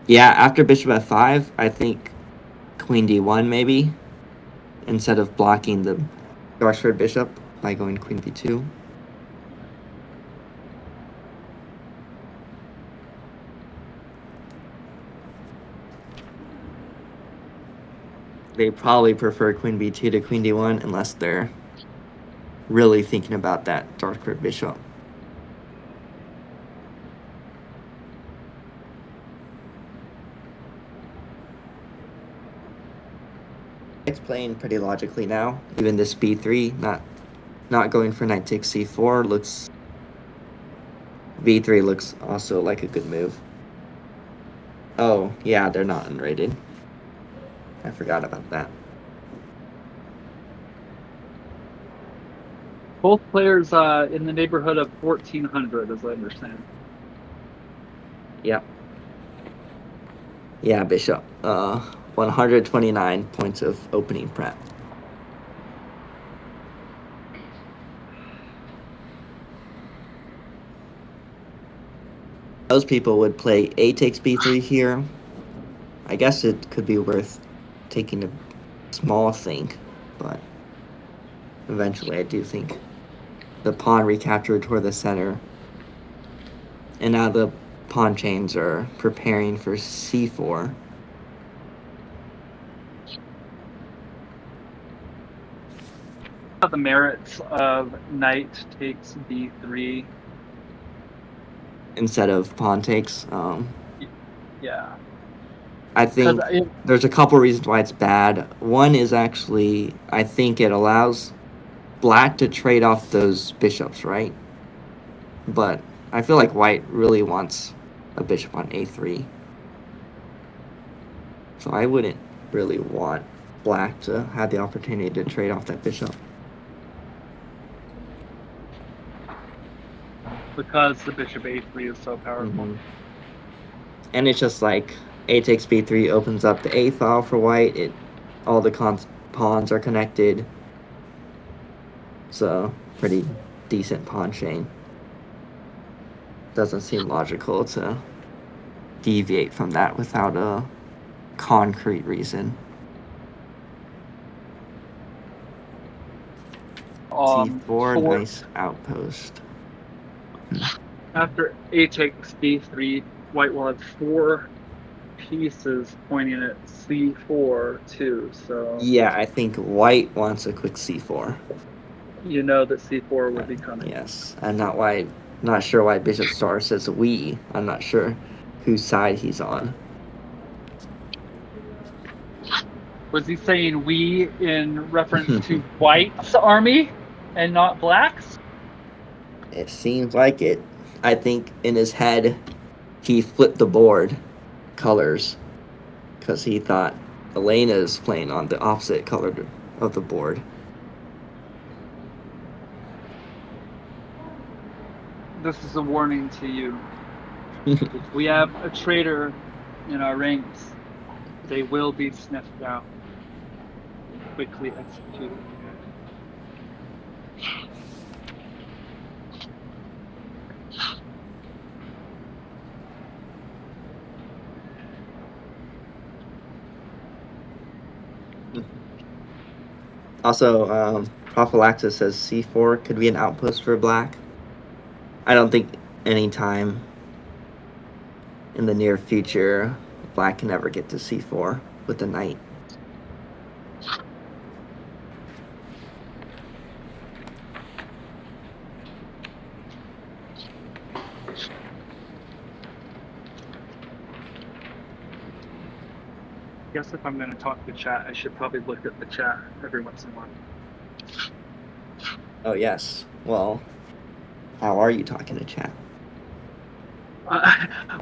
Yeah, after bishop f5, I think queen d1 maybe, instead of blocking the dark squared bishop by going queen b2. They probably prefer queen b2 to queen d1 unless they're really thinking about that dark squared bishop. It's playing pretty logically now. Even this b3, not going for knight takes c4 looks. b3 looks also like a good move. Oh yeah, they're not unrated. I forgot about that. Both players in the neighborhood of 1400, as I understand. Yep. Yeah, bishop. 129 points of opening prep. Most people would play a takes b3 here. I guess it could be worth taking a small think, but eventually I do think the pawn recaptured toward the center. And now the pawn chains are preparing for c4. The merits of knight takes b3 instead of pawn takes. Yeah. I think there's a couple reasons why it's bad. One is actually, I think it allows black to trade off those bishops, right? But I feel like white really wants a bishop on a3. So I wouldn't really want black to have the opportunity to trade off that bishop. Because the bishop a3 is so powerful. Mm-hmm. And it's just like a takes b3 opens up the a file for white. All the pawns are connected. So pretty decent pawn chain. Doesn't seem logical to deviate from that without a concrete reason. c4, nice outpost. After a takes b3, white will have 4 pieces pointing at c4 too. So yeah, I think white wants a quick c4. You know that c4 would be coming. Yes, I'm not sure why Bishop Star says we. I'm not sure whose side he's on. Was he saying we in reference to white's army and not black's? It seems like it. I think in his head, he flipped the board colors because he thought Elena's playing on the opposite color of the board. This is a warning to you. If we have a traitor in our ranks, they will be sniffed out, quickly executed. Also, Prophylaxis says c4 could be an outpost for black. I don't think any time in the near future black can ever get to c4 with the knight. I guess if I'm going to talk to chat, I should probably look at the chat every once in a while. Oh, yes. Well, how are you talking to chat?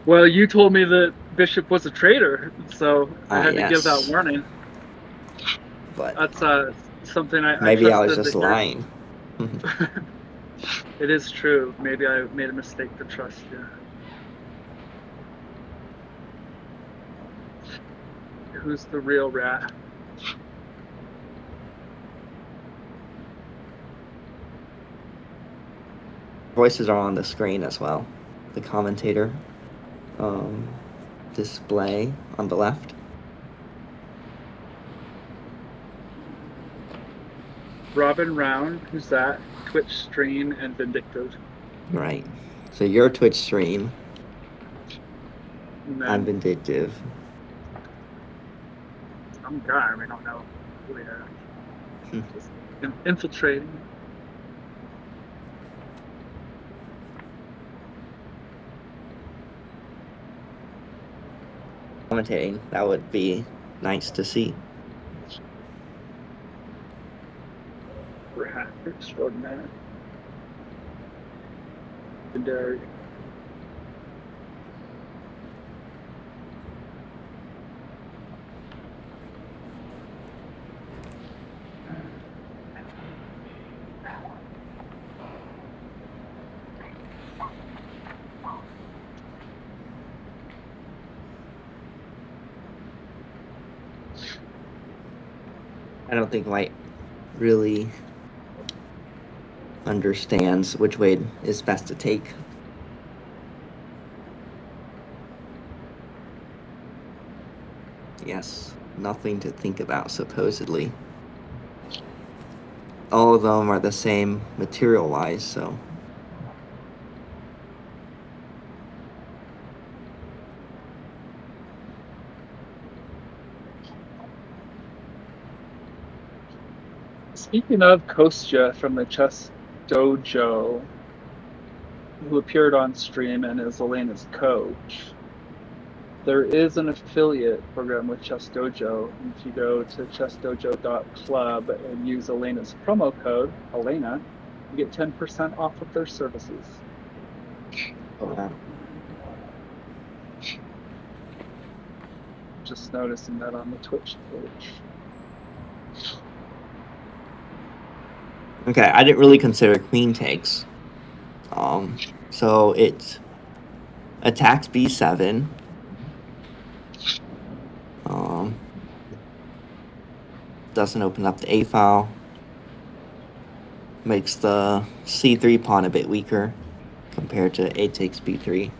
Well, you told me that Bishop was a traitor, so I had to give that warning. But that's something I maybe I was just lying. It is true. Maybe I made a mistake to trust you. Who's the real rat? Voices are on the screen as well. The commentator display on the left. Robin Round, who's that? Twitch stream and Vindictive. Right. So your Twitch stream. I'm Vindictive. Some guy, we don't know who he is. Just infiltrating. Commentating, that would be nice to see. Rat extraordinaire. Legendary. don't think white really understands which way is best to take. Yes, nothing to think about, supposedly. All of them are the same material-wise, so... Speaking of Kostya from the Chess Dojo, who appeared on stream and is Elena's coach, there is an affiliate program with Chess Dojo. If you go to chessdojo.club and use Elena's promo code, Elena, you get 10% off of their services. Oh, wow. Just noticing that on the Twitch page. Okay, I didn't really consider queen takes. So it attacks b7. Doesn't open up the a file. Makes the c3 pawn a bit weaker compared to a takes b3.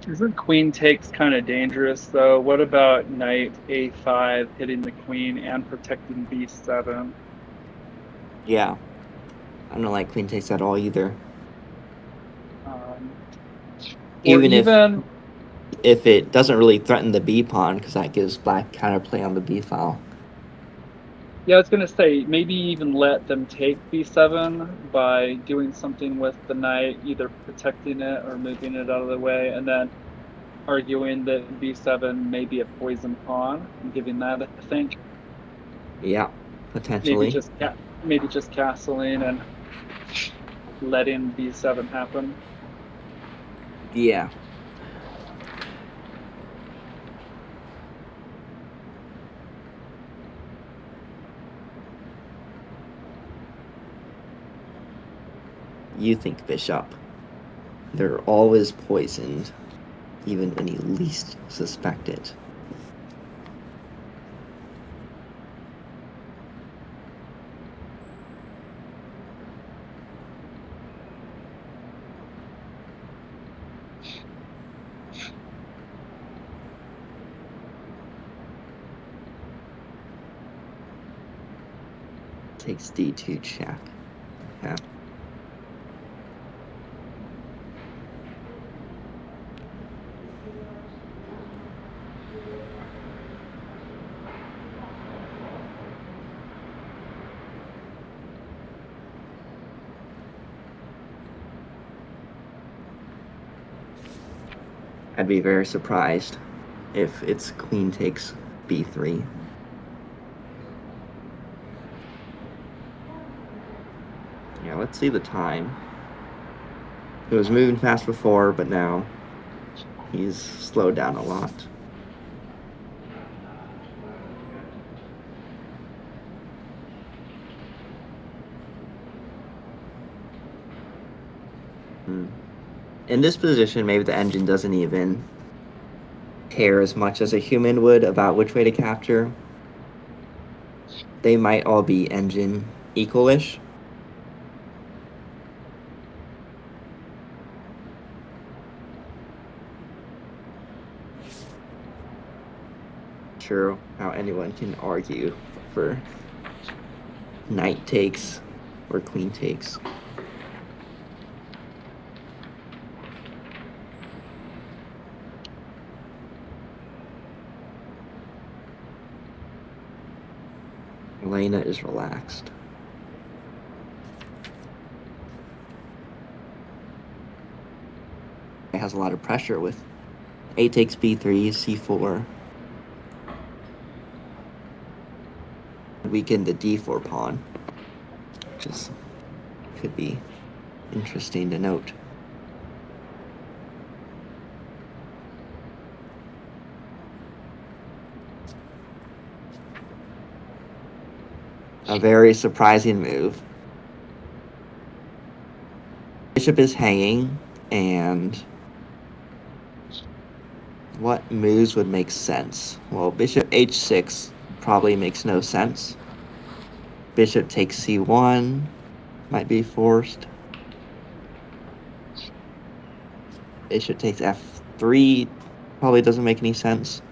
Isn't queen takes kind of dangerous though? What about knight a5 hitting the queen and protecting b7? Yeah, I don't like queen takes at all either. Even if it doesn't really threaten the b pawn, because that gives black counterplay on the b file. Yeah, I was gonna say maybe even let them take b7 by doing something with the knight, either protecting it or moving it out of the way, and then arguing that b7 may be a poison pawn and giving that a think. Yeah, potentially. Maybe just castling and letting b7 happen. Yeah. You think bishop. They're always poisoned, even when you least suspect it. Takes d2 check. Okay. I'd be very surprised if it's queen takes b3. Yeah, let's see the time. It was moving fast before, but now he's slowed down a lot. In this position, maybe the engine doesn't even care as much as a human would about which way to capture. They might all be engine equal-ish. Sure, how anyone can argue for knight takes or queen takes. Elena is relaxed. It has a lot of pressure with a takes b3, c4. Weaken the d4 pawn, which could be interesting to note. A very surprising move. Bishop is hanging, and what moves would make sense? Well, bishop h6 probably makes no sense. Bishop takes c1 might be forced. Bishop takes f3 probably doesn't make any sense.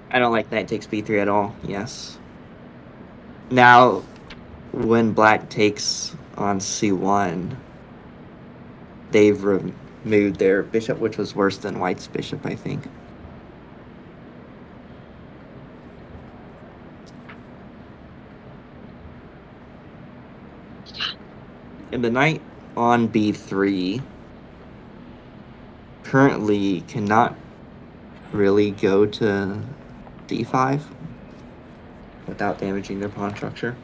I don't like knight takes b3 at all. Yes. Now, when black takes on c1, they've removed their bishop, which was worse than white's bishop, I think. And the knight on b3 currently cannot really go to d5 without damaging their pawn structure.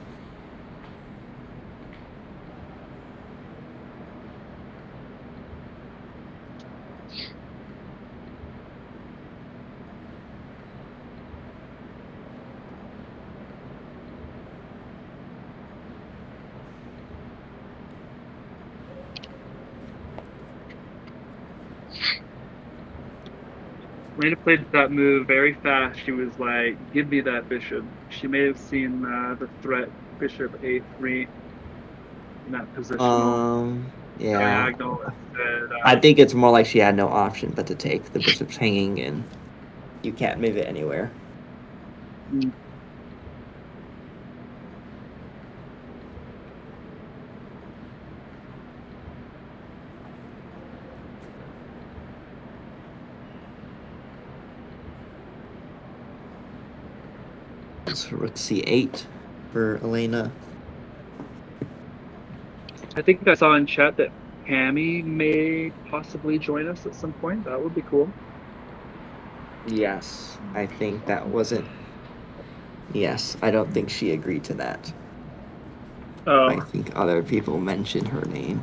Lena played that move very fast. She was like, "Give me that bishop." She may have seen the threat bishop a3 in that positional Yeah. diagonal. Said, I think it's more like she had no option but to take. The bishop's hanging and you can't move it anywhere. So rook c8 for Elena. I think I saw in chat that Pammy may possibly join us at some point. That would be cool. Yes, I think that wasn't. Yes, I don't think she agreed to that. Oh. I think other people mentioned her name.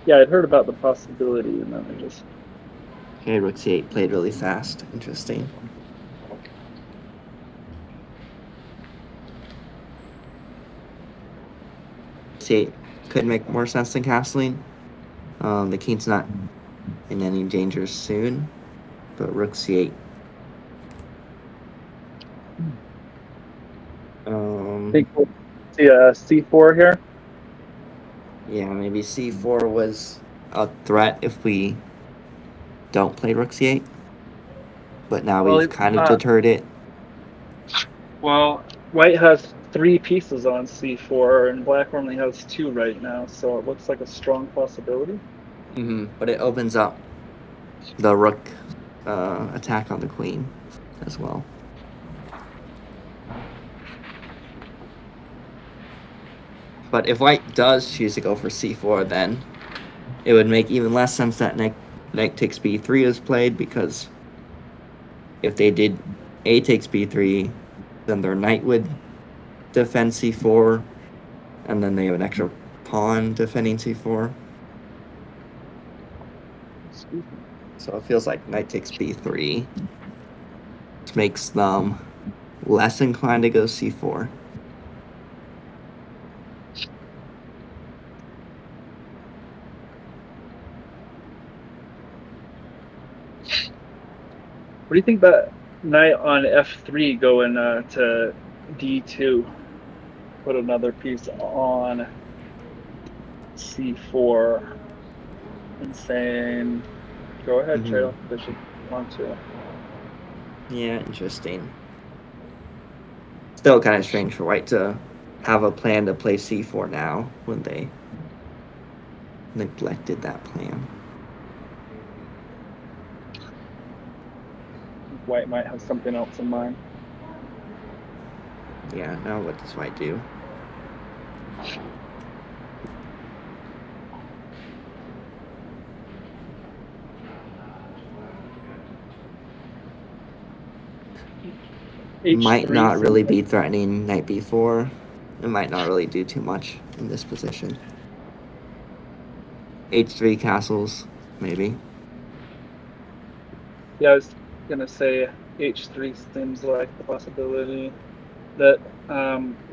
Yeah, I'd heard about the possibility, and then I just. Okay, rook c8 played really fast. Interesting. C8 could make more sense than castling. The king's not in any danger soon, but rook c8. I think we'll see a c4 here. Yeah, maybe c4 was a threat if we don't play rook c8. But now we've kind of deterred it. Well, white has 3 pieces on c4, and black only has 2 right now, so it looks like a strong possibility. But it opens up the rook attack on the queen as well. But if white does choose to go for c4, then it would make even less sense that knight takes b3 is played, because if they did a takes b3, then their knight would defend c4, and then they have an extra pawn defending c4. So it feels like knight takes b3, which makes them less inclined to go c4. What do you think about knight on f3 going to d2? Put another piece on c4 and saying, go ahead, trade off the bishop if you want to. Yeah, interesting. Still kind of strange for white to have a plan to play c4 now when they neglected that plan. White might have something else in mind. Yeah, now what does white do? Might not really be threatening knight b4. It might not really do too much in this position. h3 castles, maybe. Yeah, I was gonna say h3 seems like the possibility. That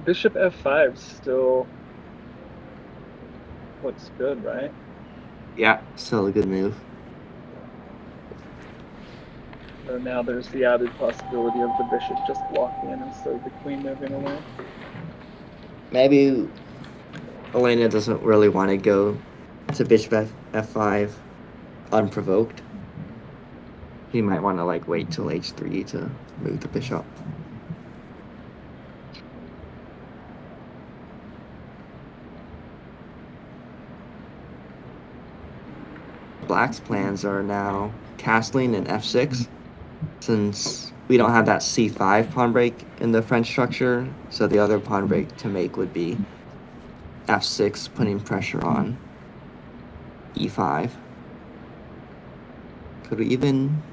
bishop f5 still looks good, right? Yeah, still a good move. So now there's the added possibility of the bishop just blocking instead of the queen moving away. Maybe Elena doesn't really want to go to bishop f5 unprovoked. He might want to like wait till h3 to move the bishop. Black's plans are now castling in f6, since we don't have that c5 pawn break in the French structure, so the other pawn break to make would be f6, putting pressure on e5. Could we even...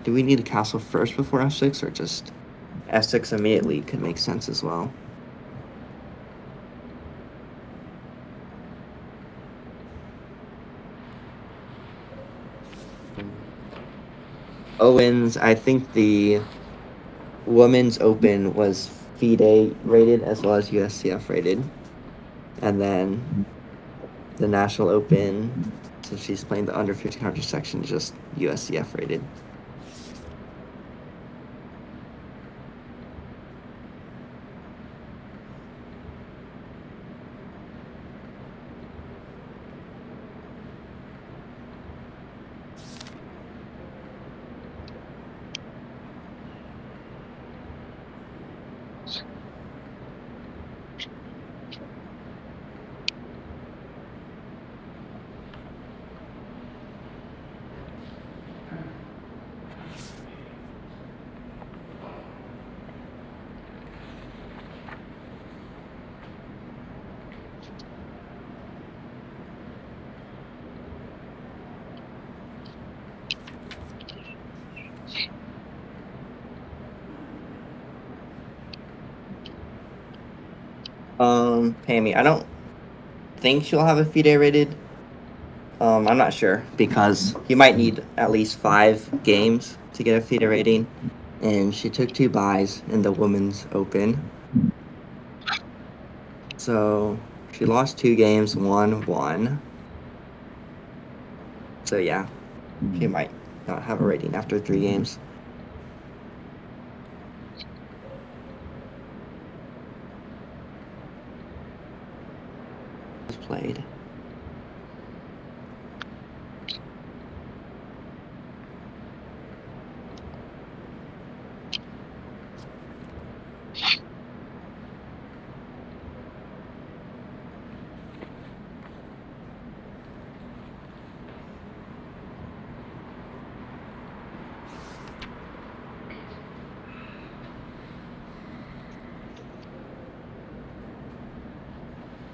do we need to castle first before f6, or just f6 immediately could make sense as well? Owens, I think the Women's Open was FIDE rated as well as USCF rated. And then the National Open, since she's playing the under 1500 section, is just USCF rated. Pammy, I don't think she'll have a FIDE rated. I'm not sure, because you might need at least 5 games to get a FIDE rating, and she took 2 buys in the Women's Open. So she lost 2 games, won 1. So yeah, she might not have a rating after 3 games. Played.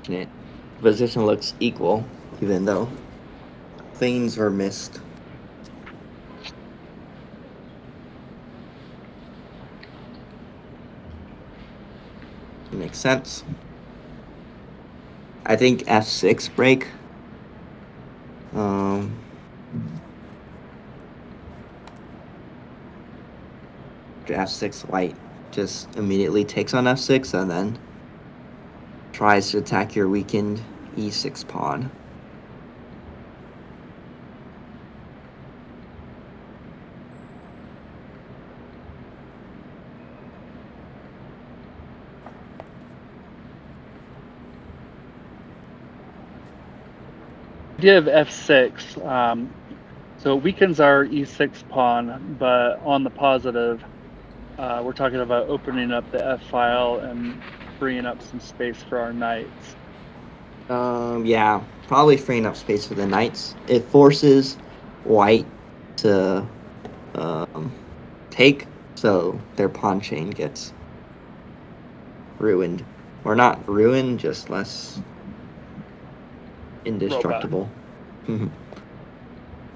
It position looks equal, even though things were missed. Makes sense. I think f6 break. F6 white just immediately takes on f6 and then tries to attack your weakened e6 pawn. Idea of f6, so it weakens our e6 pawn, but on the positive, we're talking about opening up the f file and freeing up some space for our knights. Yeah, probably freeing up space for the knights. It forces white to take, so their pawn chain gets ruined. Or not ruined, just less indestructible.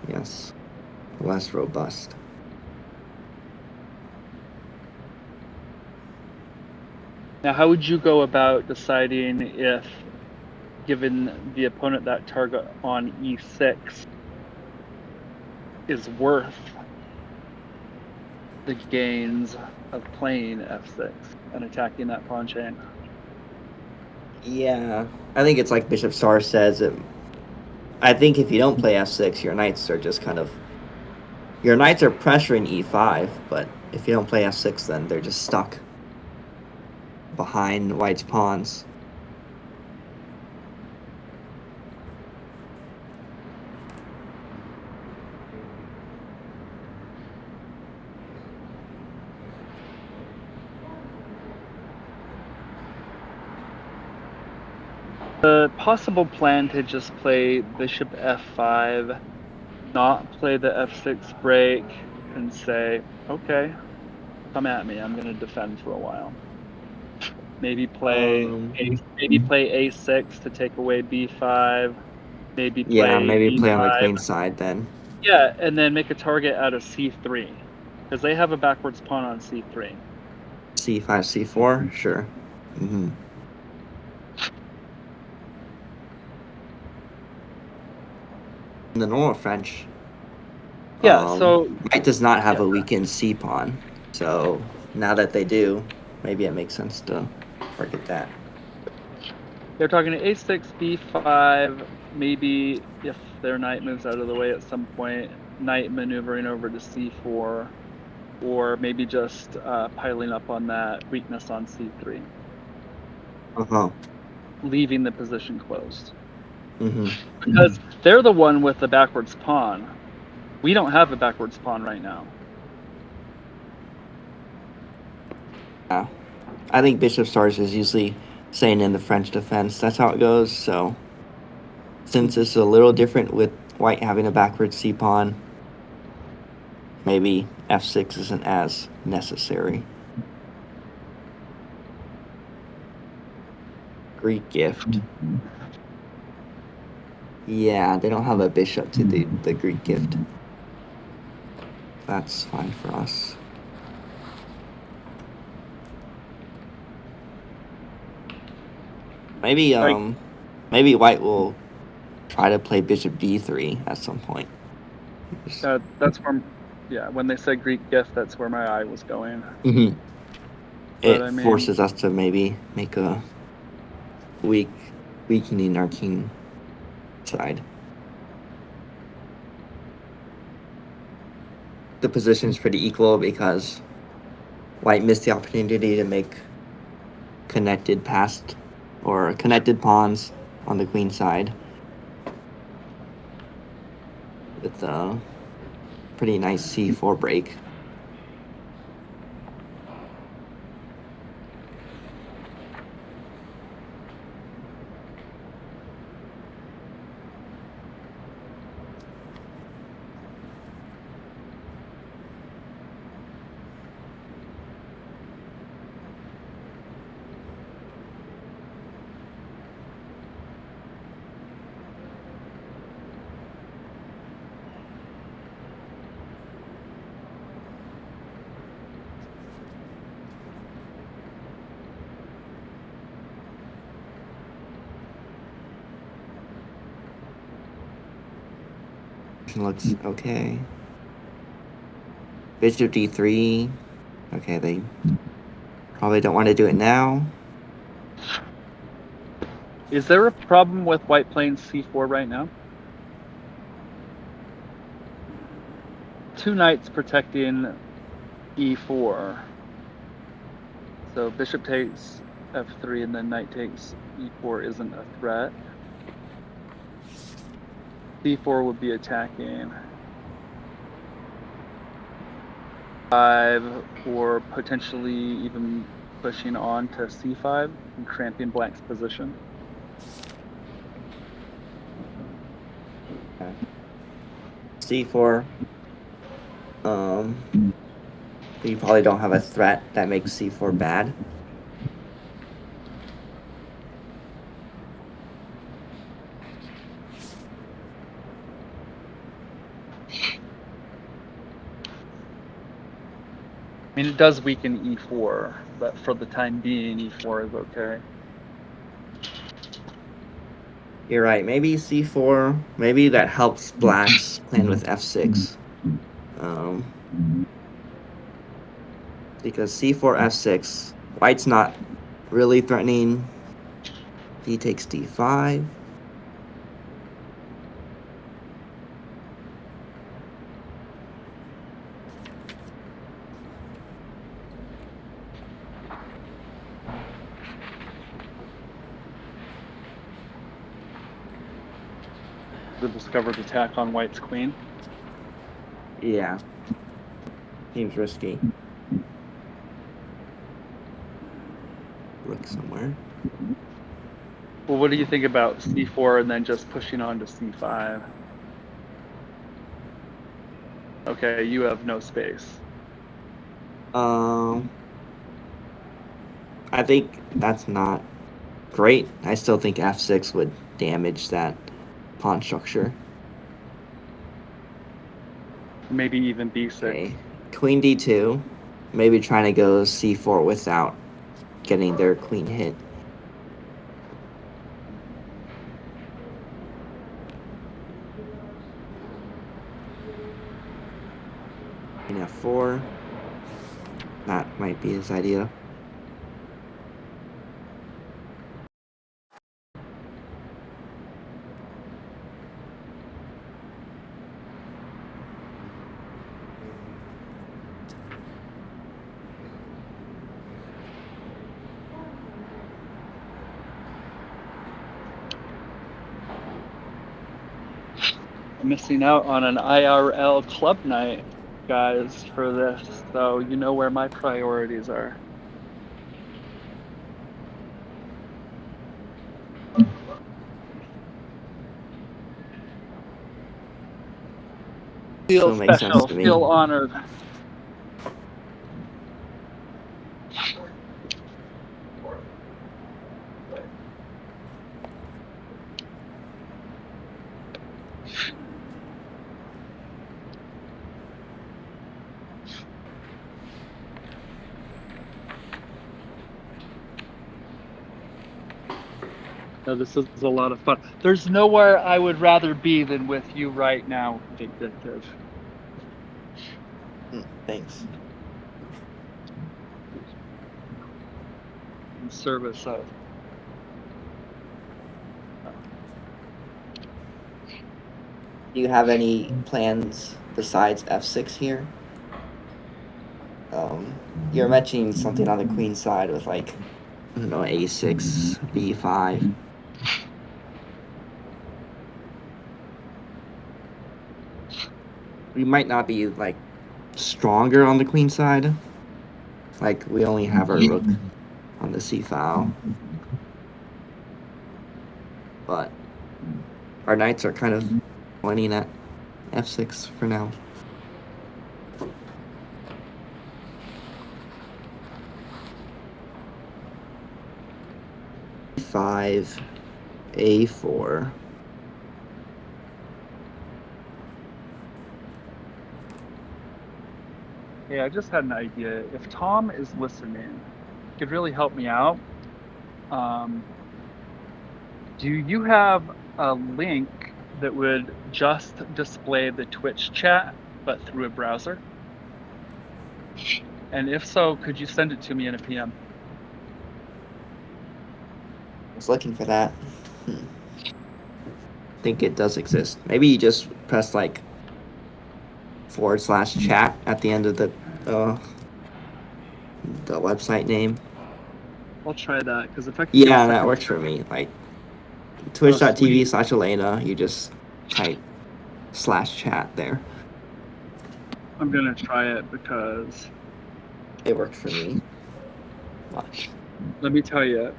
Yes, less robust. Now, how would you go about deciding if, given the opponent that target on e6 is worth the gains of playing f6 and attacking that pawn chain? Yeah, I think it's like Bishop Star says, it I think if you don't play f6, your knights are just kind of... Your knights are pressuring e5, but if you don't play f6, then they're just stuck behind white's pawns. The possible plan to just play bishop f5, not play the f6 break, and say, okay, come at me. I'm going to defend for a while. Maybe play play a6 to take away b5. Maybe play play on the e5. queen side then. Yeah, and then make a target out of c3, because they have a backwards pawn on c3. c5, c4, sure. Mm-hmm. In the normal French, so white does not have a weakened c pawn. So now that they do, maybe it makes sense to target that. They're talking to a6, b5, maybe if their knight moves out of the way at some point, knight maneuvering over to c4, or maybe just piling up on that weakness on c3. Leaving the position closed. Mm-hmm. Because they're the one with the backwards pawn. We don't have a backwards pawn right now. Yeah. I think bishop stars is usually staying in the French defense. That's how it goes. So since it's a little different with white having a backward c pawn, maybe f6 isn't as necessary. Greek gift. Yeah, they don't have a bishop to the Greek gift. That's fine for us. Maybe maybe white will try to play bishop d3 at some point. That's where, when they said Greek gift, that's where my eye was going. Mm-hmm. It forces us to maybe make a weakening our king side. The position is pretty equal because white missed the opportunity to make connected pawns on the queen side with a pretty nice c4 break. Looks okay. Bishop d3. Okay, they probably don't want to do it now. Is there a problem with white playing c4 right now? Two knights protecting e4. So bishop takes f3 and then knight takes e4 isn't a threat. c4 would be attacking 5, or potentially even pushing on to c5 and cramping black's position. Okay. c4. You probably don't have a threat that makes c4 bad. I mean, it does weaken e4, but for the time being, e4 is okay. You're right. Maybe c4. Maybe that helps black's plan with f6. Because c4, f6, white's not really threatening. He takes d5. the discovered attack on white's queen. Yeah. Seems risky. Look somewhere. Well, what do you think about c4 and then just pushing on to c5? Okay, you have no space. I think that's not great. I still think f6 would damage that pawn structure. Maybe even b6. Okay. Queen d2. Maybe trying to go c4 without getting their queen hit. Queen f4. That might be his idea. Missing out on an IRL club night, guys, for this, so you know where my priorities are. Feel Still makes special, sense to me. feel honored. No, this is a lot of fun. There's nowhere I would rather be than with you right now, Vindictive. Thanks. In service of. Do you have any plans besides f6 here? You're mentioning something on the queen side with like, I don't know, a6, b5. We might not be like stronger on the queen side. Like we only have our rook on the c file, but our knights are kind of pointing at f6 for now. E5, a4. Hey, I just had an idea. If Tom is listening, could really help me out. Do you have a link that would just display the Twitch chat, but through a browser? And if so, could you send it to me in a PM? I was looking for that. I think it does exist. Maybe you just press like /chat at the end of the website name. I'll try that, because if I could Yeah, that works for me. Like twitch.tv/Elena, you just type /chat there. I'm gonna try it because it worked for me. Watch. Let me tell you.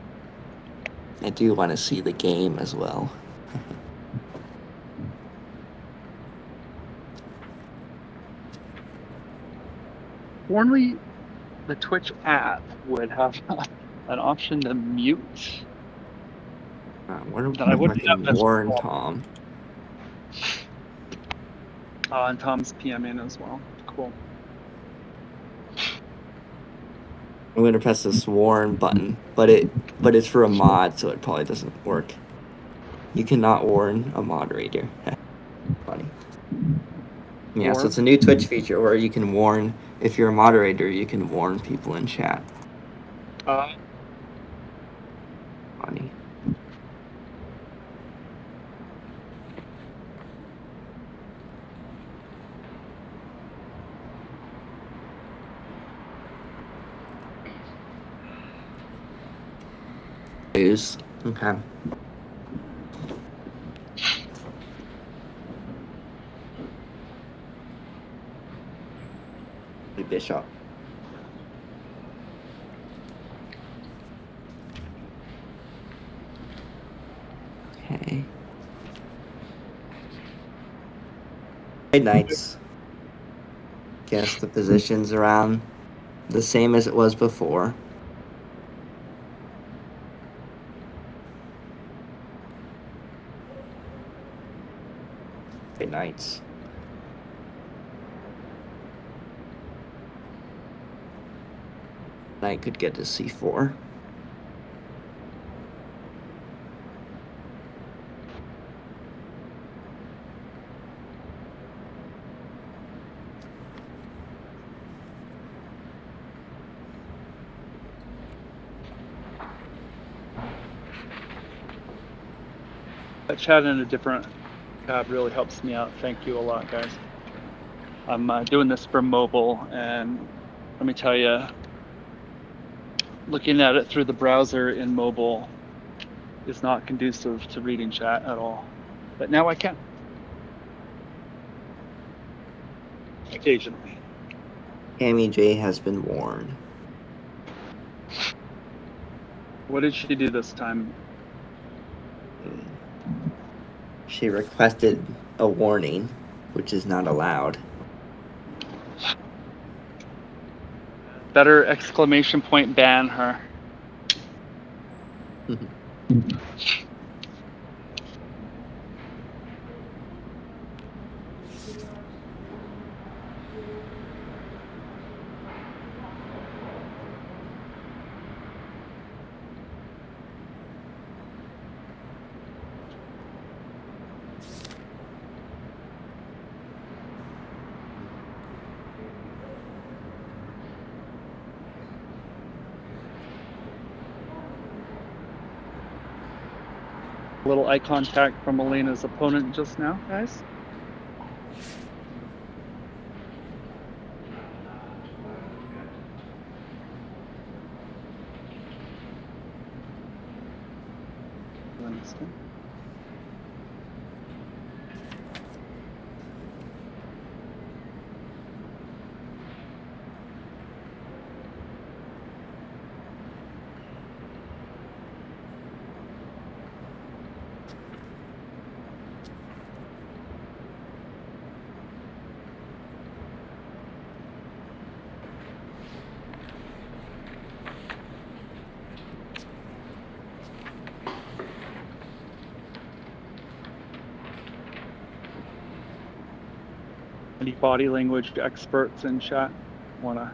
I do want to see the game as well. Only the Twitch app would have an option to mute. What if I wouldn't I can have warn Tom? And Tom's PMing as well. Cool. I'm gonna press this warn button, but it's for a mod, so it probably doesn't work. You cannot warn a moderator. Funny. Yeah, so it's a new Twitch feature where you can warn, if you're a moderator, you can warn people in chat. Funny. Okay. bishop. Okay. Hey, knights. Guess the position's around the same as it was before. Hey, knights. Knight could get to c4. That chat in a different tab really helps me out. Thank you a lot, guys. I'm doing this for mobile, and let me tell you, looking at it through the browser in mobile is not conducive to reading chat at all. But now I can. Occasionally. Cammy J has been warned. What did she do this time? She requested a warning, which is not allowed. Better exclamation point ban her. A little eye contact from Elena's opponent just now, guys. Winston. Any body language experts in chat wanna?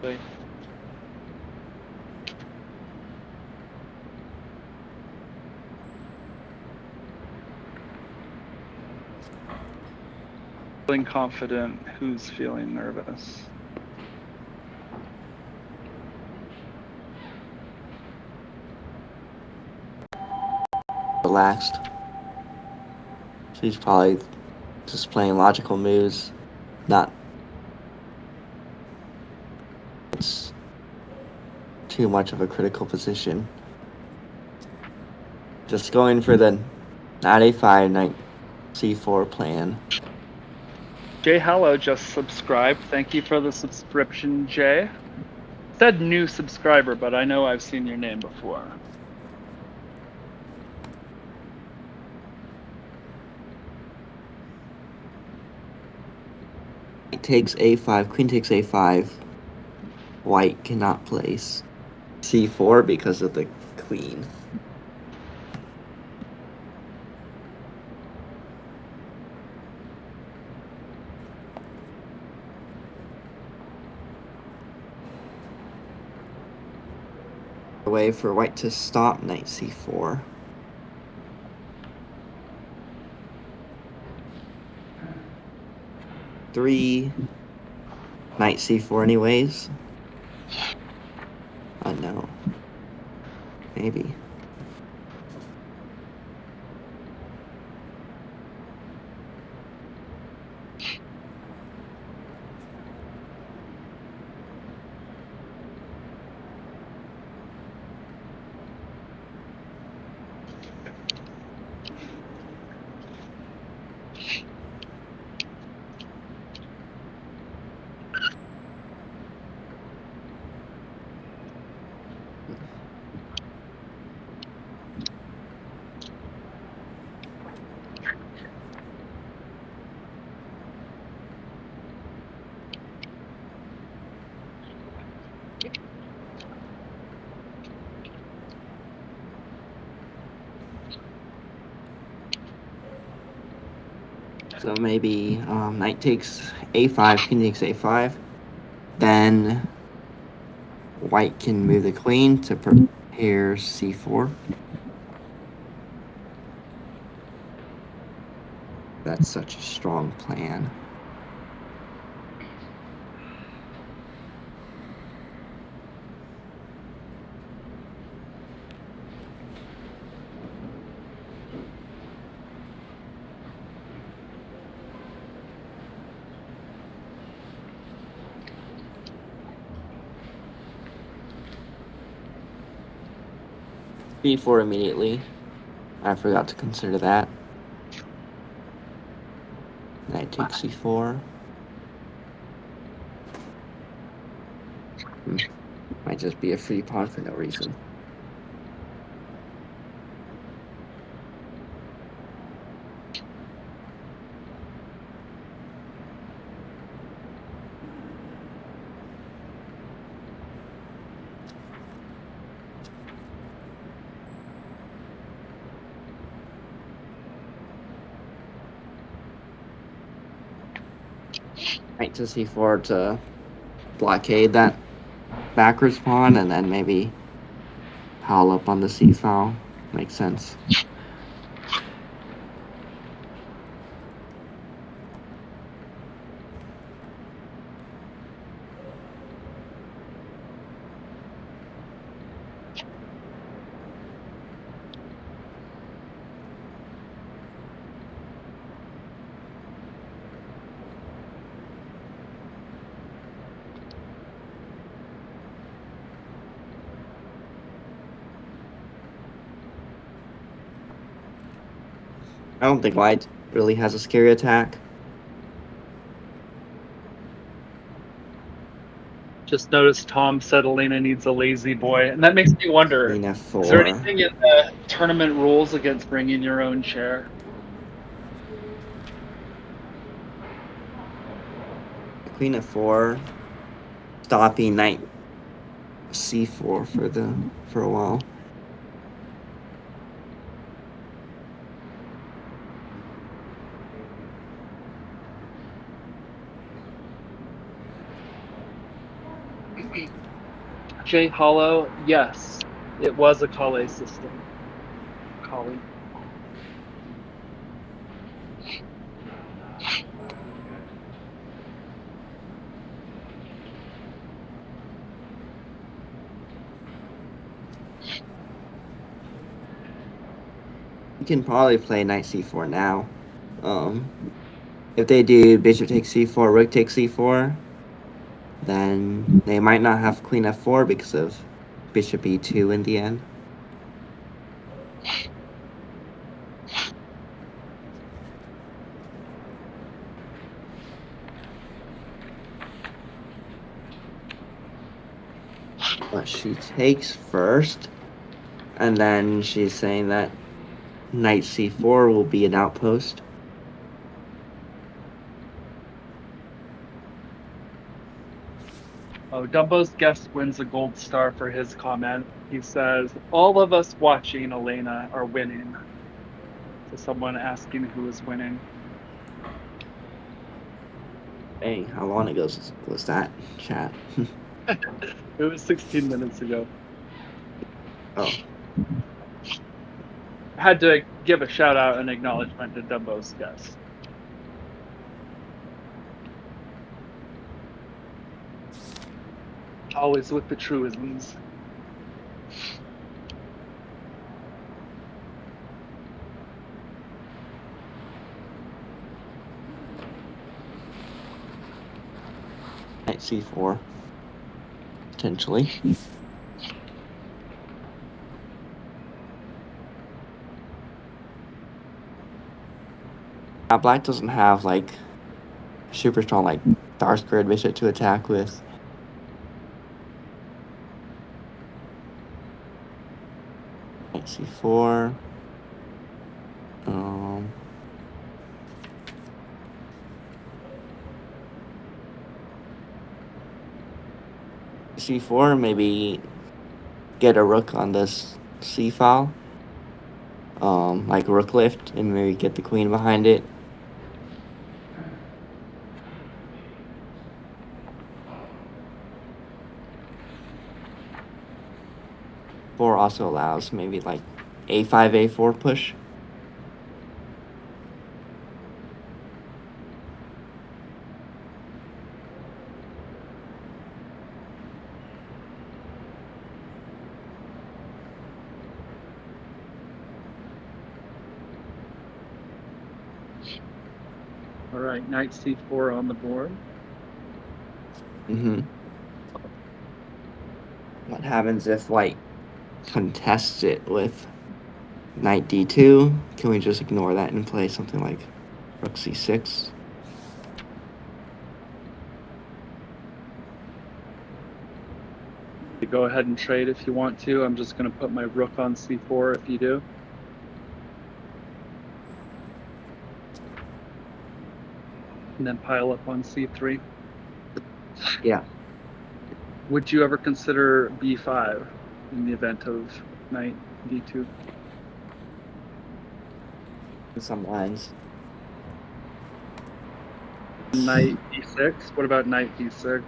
Play? Feeling confident, who's feeling nervous? Relaxed. She's probably just playing logical moves. Not. It's too much of a critical position. Just going for the knight a5, knight c4 plan. Jay Hallow just subscribed. Thank you for the subscription, Jay. Said new subscriber, but I know I've seen your name before. Knight takes a5, queen takes a5. White cannot place c4 because of the queen. A way for white to stop knight c4. Three, knight c4 anyways. Oh no. Maybe. So maybe knight takes a5, king takes a5. Then white can move the queen to prepare c4. That's such a strong plan. b4 immediately. I forgot to consider that. Knight takes c4. Might just be a free pawn for no reason. Knight to c4 to blockade that backwards pawn, and then maybe pile up on the c file. Makes sense. I don't think white really has a scary attack. Just noticed Tom said Elena needs a lazy boy, and that makes me wonder, Queen f4. is there anything in the tournament rules against bringing your own chair? Queen f4, stopping knight c4 for a while. Jay Hollow, yes, it was a Kale system. Kale. You can probably play knight c4 now. If they do bishop takes c4, rook takes c4, then they might not have queen f4 because of bishop e2 in the end. But she takes first, and then she's saying that knight c4 will be an outpost. Oh, Dumbo's guest wins a gold star for his comment. He says, all of us watching Elena are winning. So someone asking who is winning. Hey, how long ago was that chat? It was 16 minutes ago. Oh. I had to give a shout out and acknowledgement to Dumbo's guest. Always with the truisms. Knight c4, potentially. Black doesn't have like super strong like dark squared bishop to attack with. Knight c4. C4, maybe get a rook on this c file, like rook lift, and maybe get the queen behind it. 4 also allows maybe like a5, a4 push. All right, knight c4 on the board. Mm-hmm. What happens if white contests it with knight d2? Can we just ignore that and play something like rook c6? You go ahead and trade if you want to. I'm just going to put my rook on c4 if you do. And then pile up on c3. Yeah. Would you ever consider b5 in the event of knight d2? In some lines. Knight d6? What about knight d6?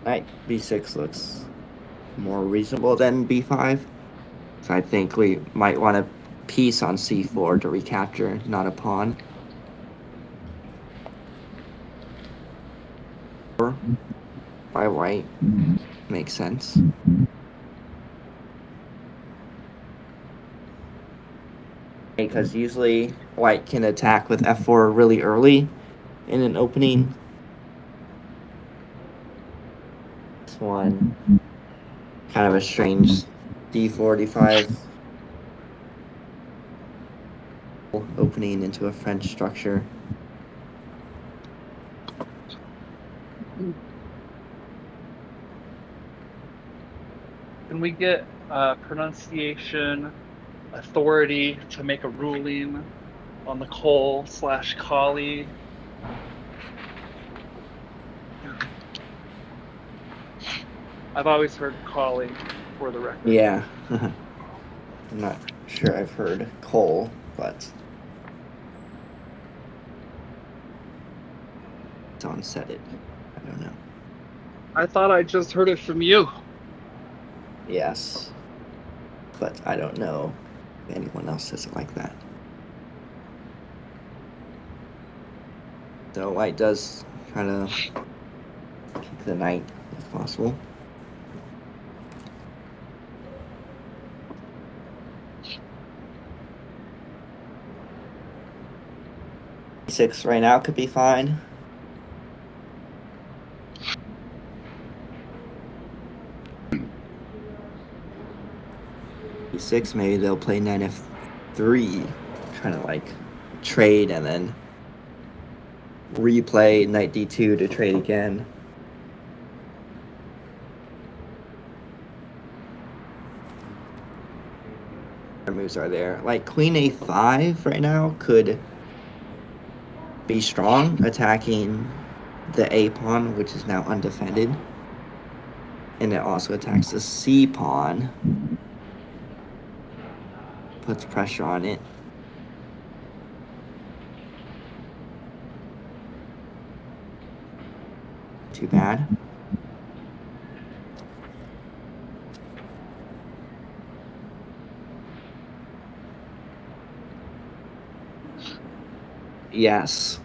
Knight b6 looks more reasonable than b5. So I think we might want a piece on c4 to recapture, not a pawn. By white makes sense. Because usually white can attack with f4 really early in an opening. This one, kind of a strange d4, d5 opening into a French structure. Can we get pronunciation authority to make a ruling on the Cole/Kali? I've always heard Kali, for the record. Yeah. I'm not sure I've heard Cole, but someone said it. I don't know. I thought I just heard it from you. Yes. But I don't know if anyone else says it like that. So white does kind of keep the knight if possible. E6 right now could be fine. E6, maybe they'll play knight f3, trying to like trade and then replay knight d2 to trade again. What moves are there? Like queen a5 right now could be strong, attacking the a pawn, which is now undefended. And it also attacks the c pawn. Puts pressure on it. Too bad. Yes.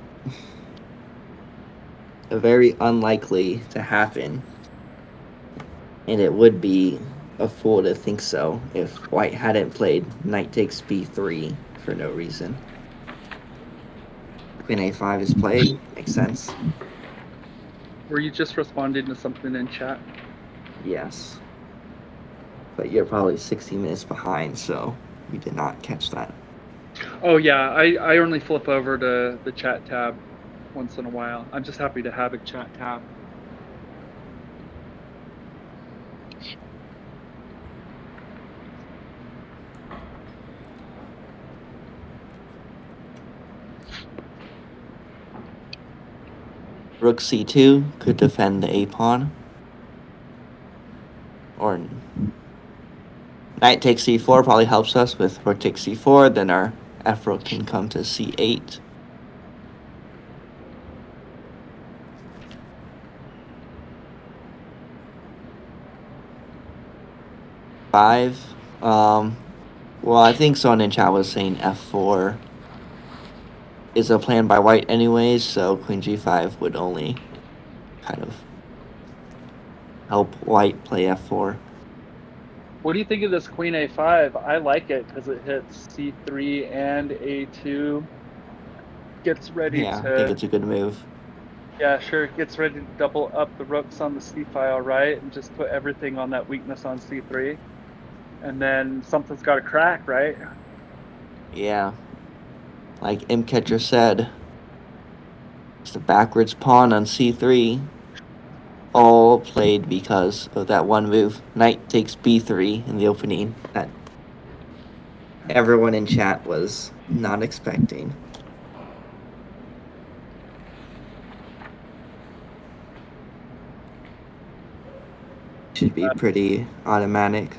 Very unlikely to happen. And it would be a fool to think so if white hadn't played knight takes b3 for no reason. Queen a5 is played. Makes sense. Were you just responding to something in chat? Yes. But you're probably 60 minutes behind, so you did not catch that. Oh yeah, I only flip over to the chat tab once in a while. I'm just happy to have a chat tab. Rook c2 could defend the a pawn. Or knight takes c4 probably helps us with rook takes c4. Then our f rook can come to c8. 5. Well, I think someone in chat was saying f4 is a plan by white anyways, so queen g5 would only kind of help white play f4. What do you think of this queen a5? I like it because it hits c3 and a2. Gets ready Yeah, to... I think it's a good move. Yeah, sure. Gets ready to double up the rooks on the c file, right? And just put everything on that weakness on c3. And then something's got to crack, right? Yeah. Like Imcatcher said, it's the backwards pawn on c3. All played because of that one move. Knight takes b3 in the opening that everyone in chat was not expecting. Should be pretty automatic.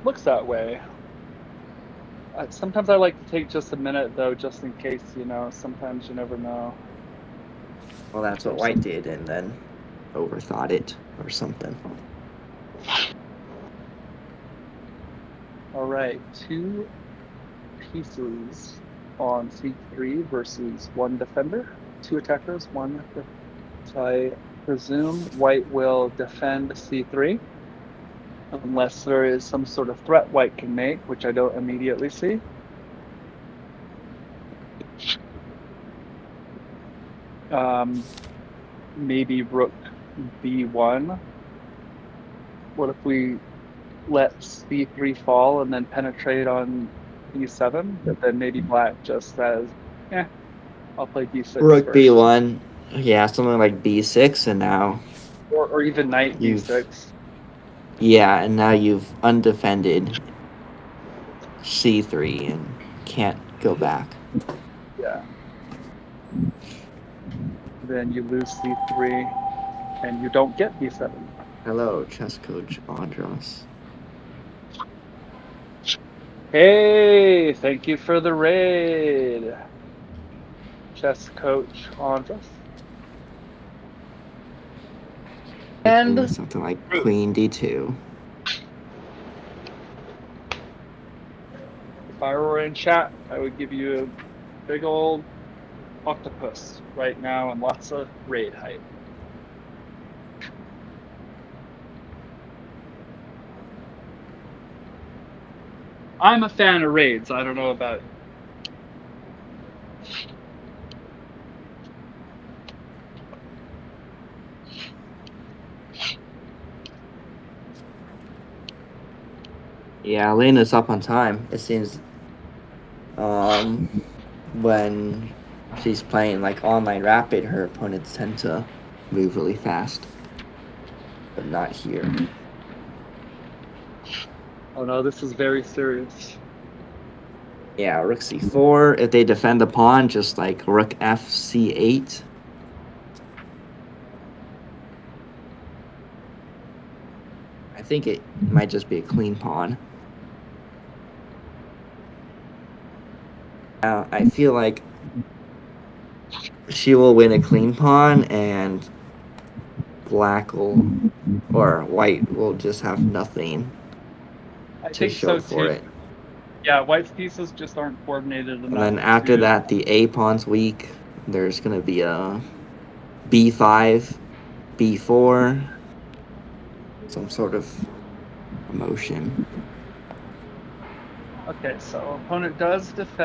Looks that way. Sometimes I like to take just a minute, though, just in case, sometimes you never know. Well, that's what white did, and then overthought it or something. All right, 2 pieces on c3 versus 1 defender. 2 attackers, 1 defender. So I presume white will defend c3 unless there is some sort of threat white can make, which I don't immediately see. Maybe rook b1. What if we let c3 fall and then penetrate on b7? But then maybe black just says, I'll play b6 Rook first. b1. Yeah, something like b6, and now... Or even knight b6. Yeah, and now you've undefended c3 and can't go back. Yeah. Then you lose c3 and you don't get b7. Hello, chess coach Andros. Hey, thank you for the raid, chess coach Andros. And something like queen d2. If I were in chat, I would give you a big old octopus right now and lots of raid hype. I'm a fan of raids. I don't know about you. Yeah, Elena's up on time. It seems when she's playing like online rapid, her opponents tend to move really fast. But not here. Oh no, this is very serious. Yeah, rook c4. If they defend the pawn, just like rook f c8. I think it might just be a clean pawn. I feel like she will win a clean pawn, and black will, or white will just have nothing to show for it. Yeah, white's pieces just aren't coordinated enough. And then after that, the a pawn's weak. There's going to be a b5, b4, some sort of motion. Okay, so opponent does defend.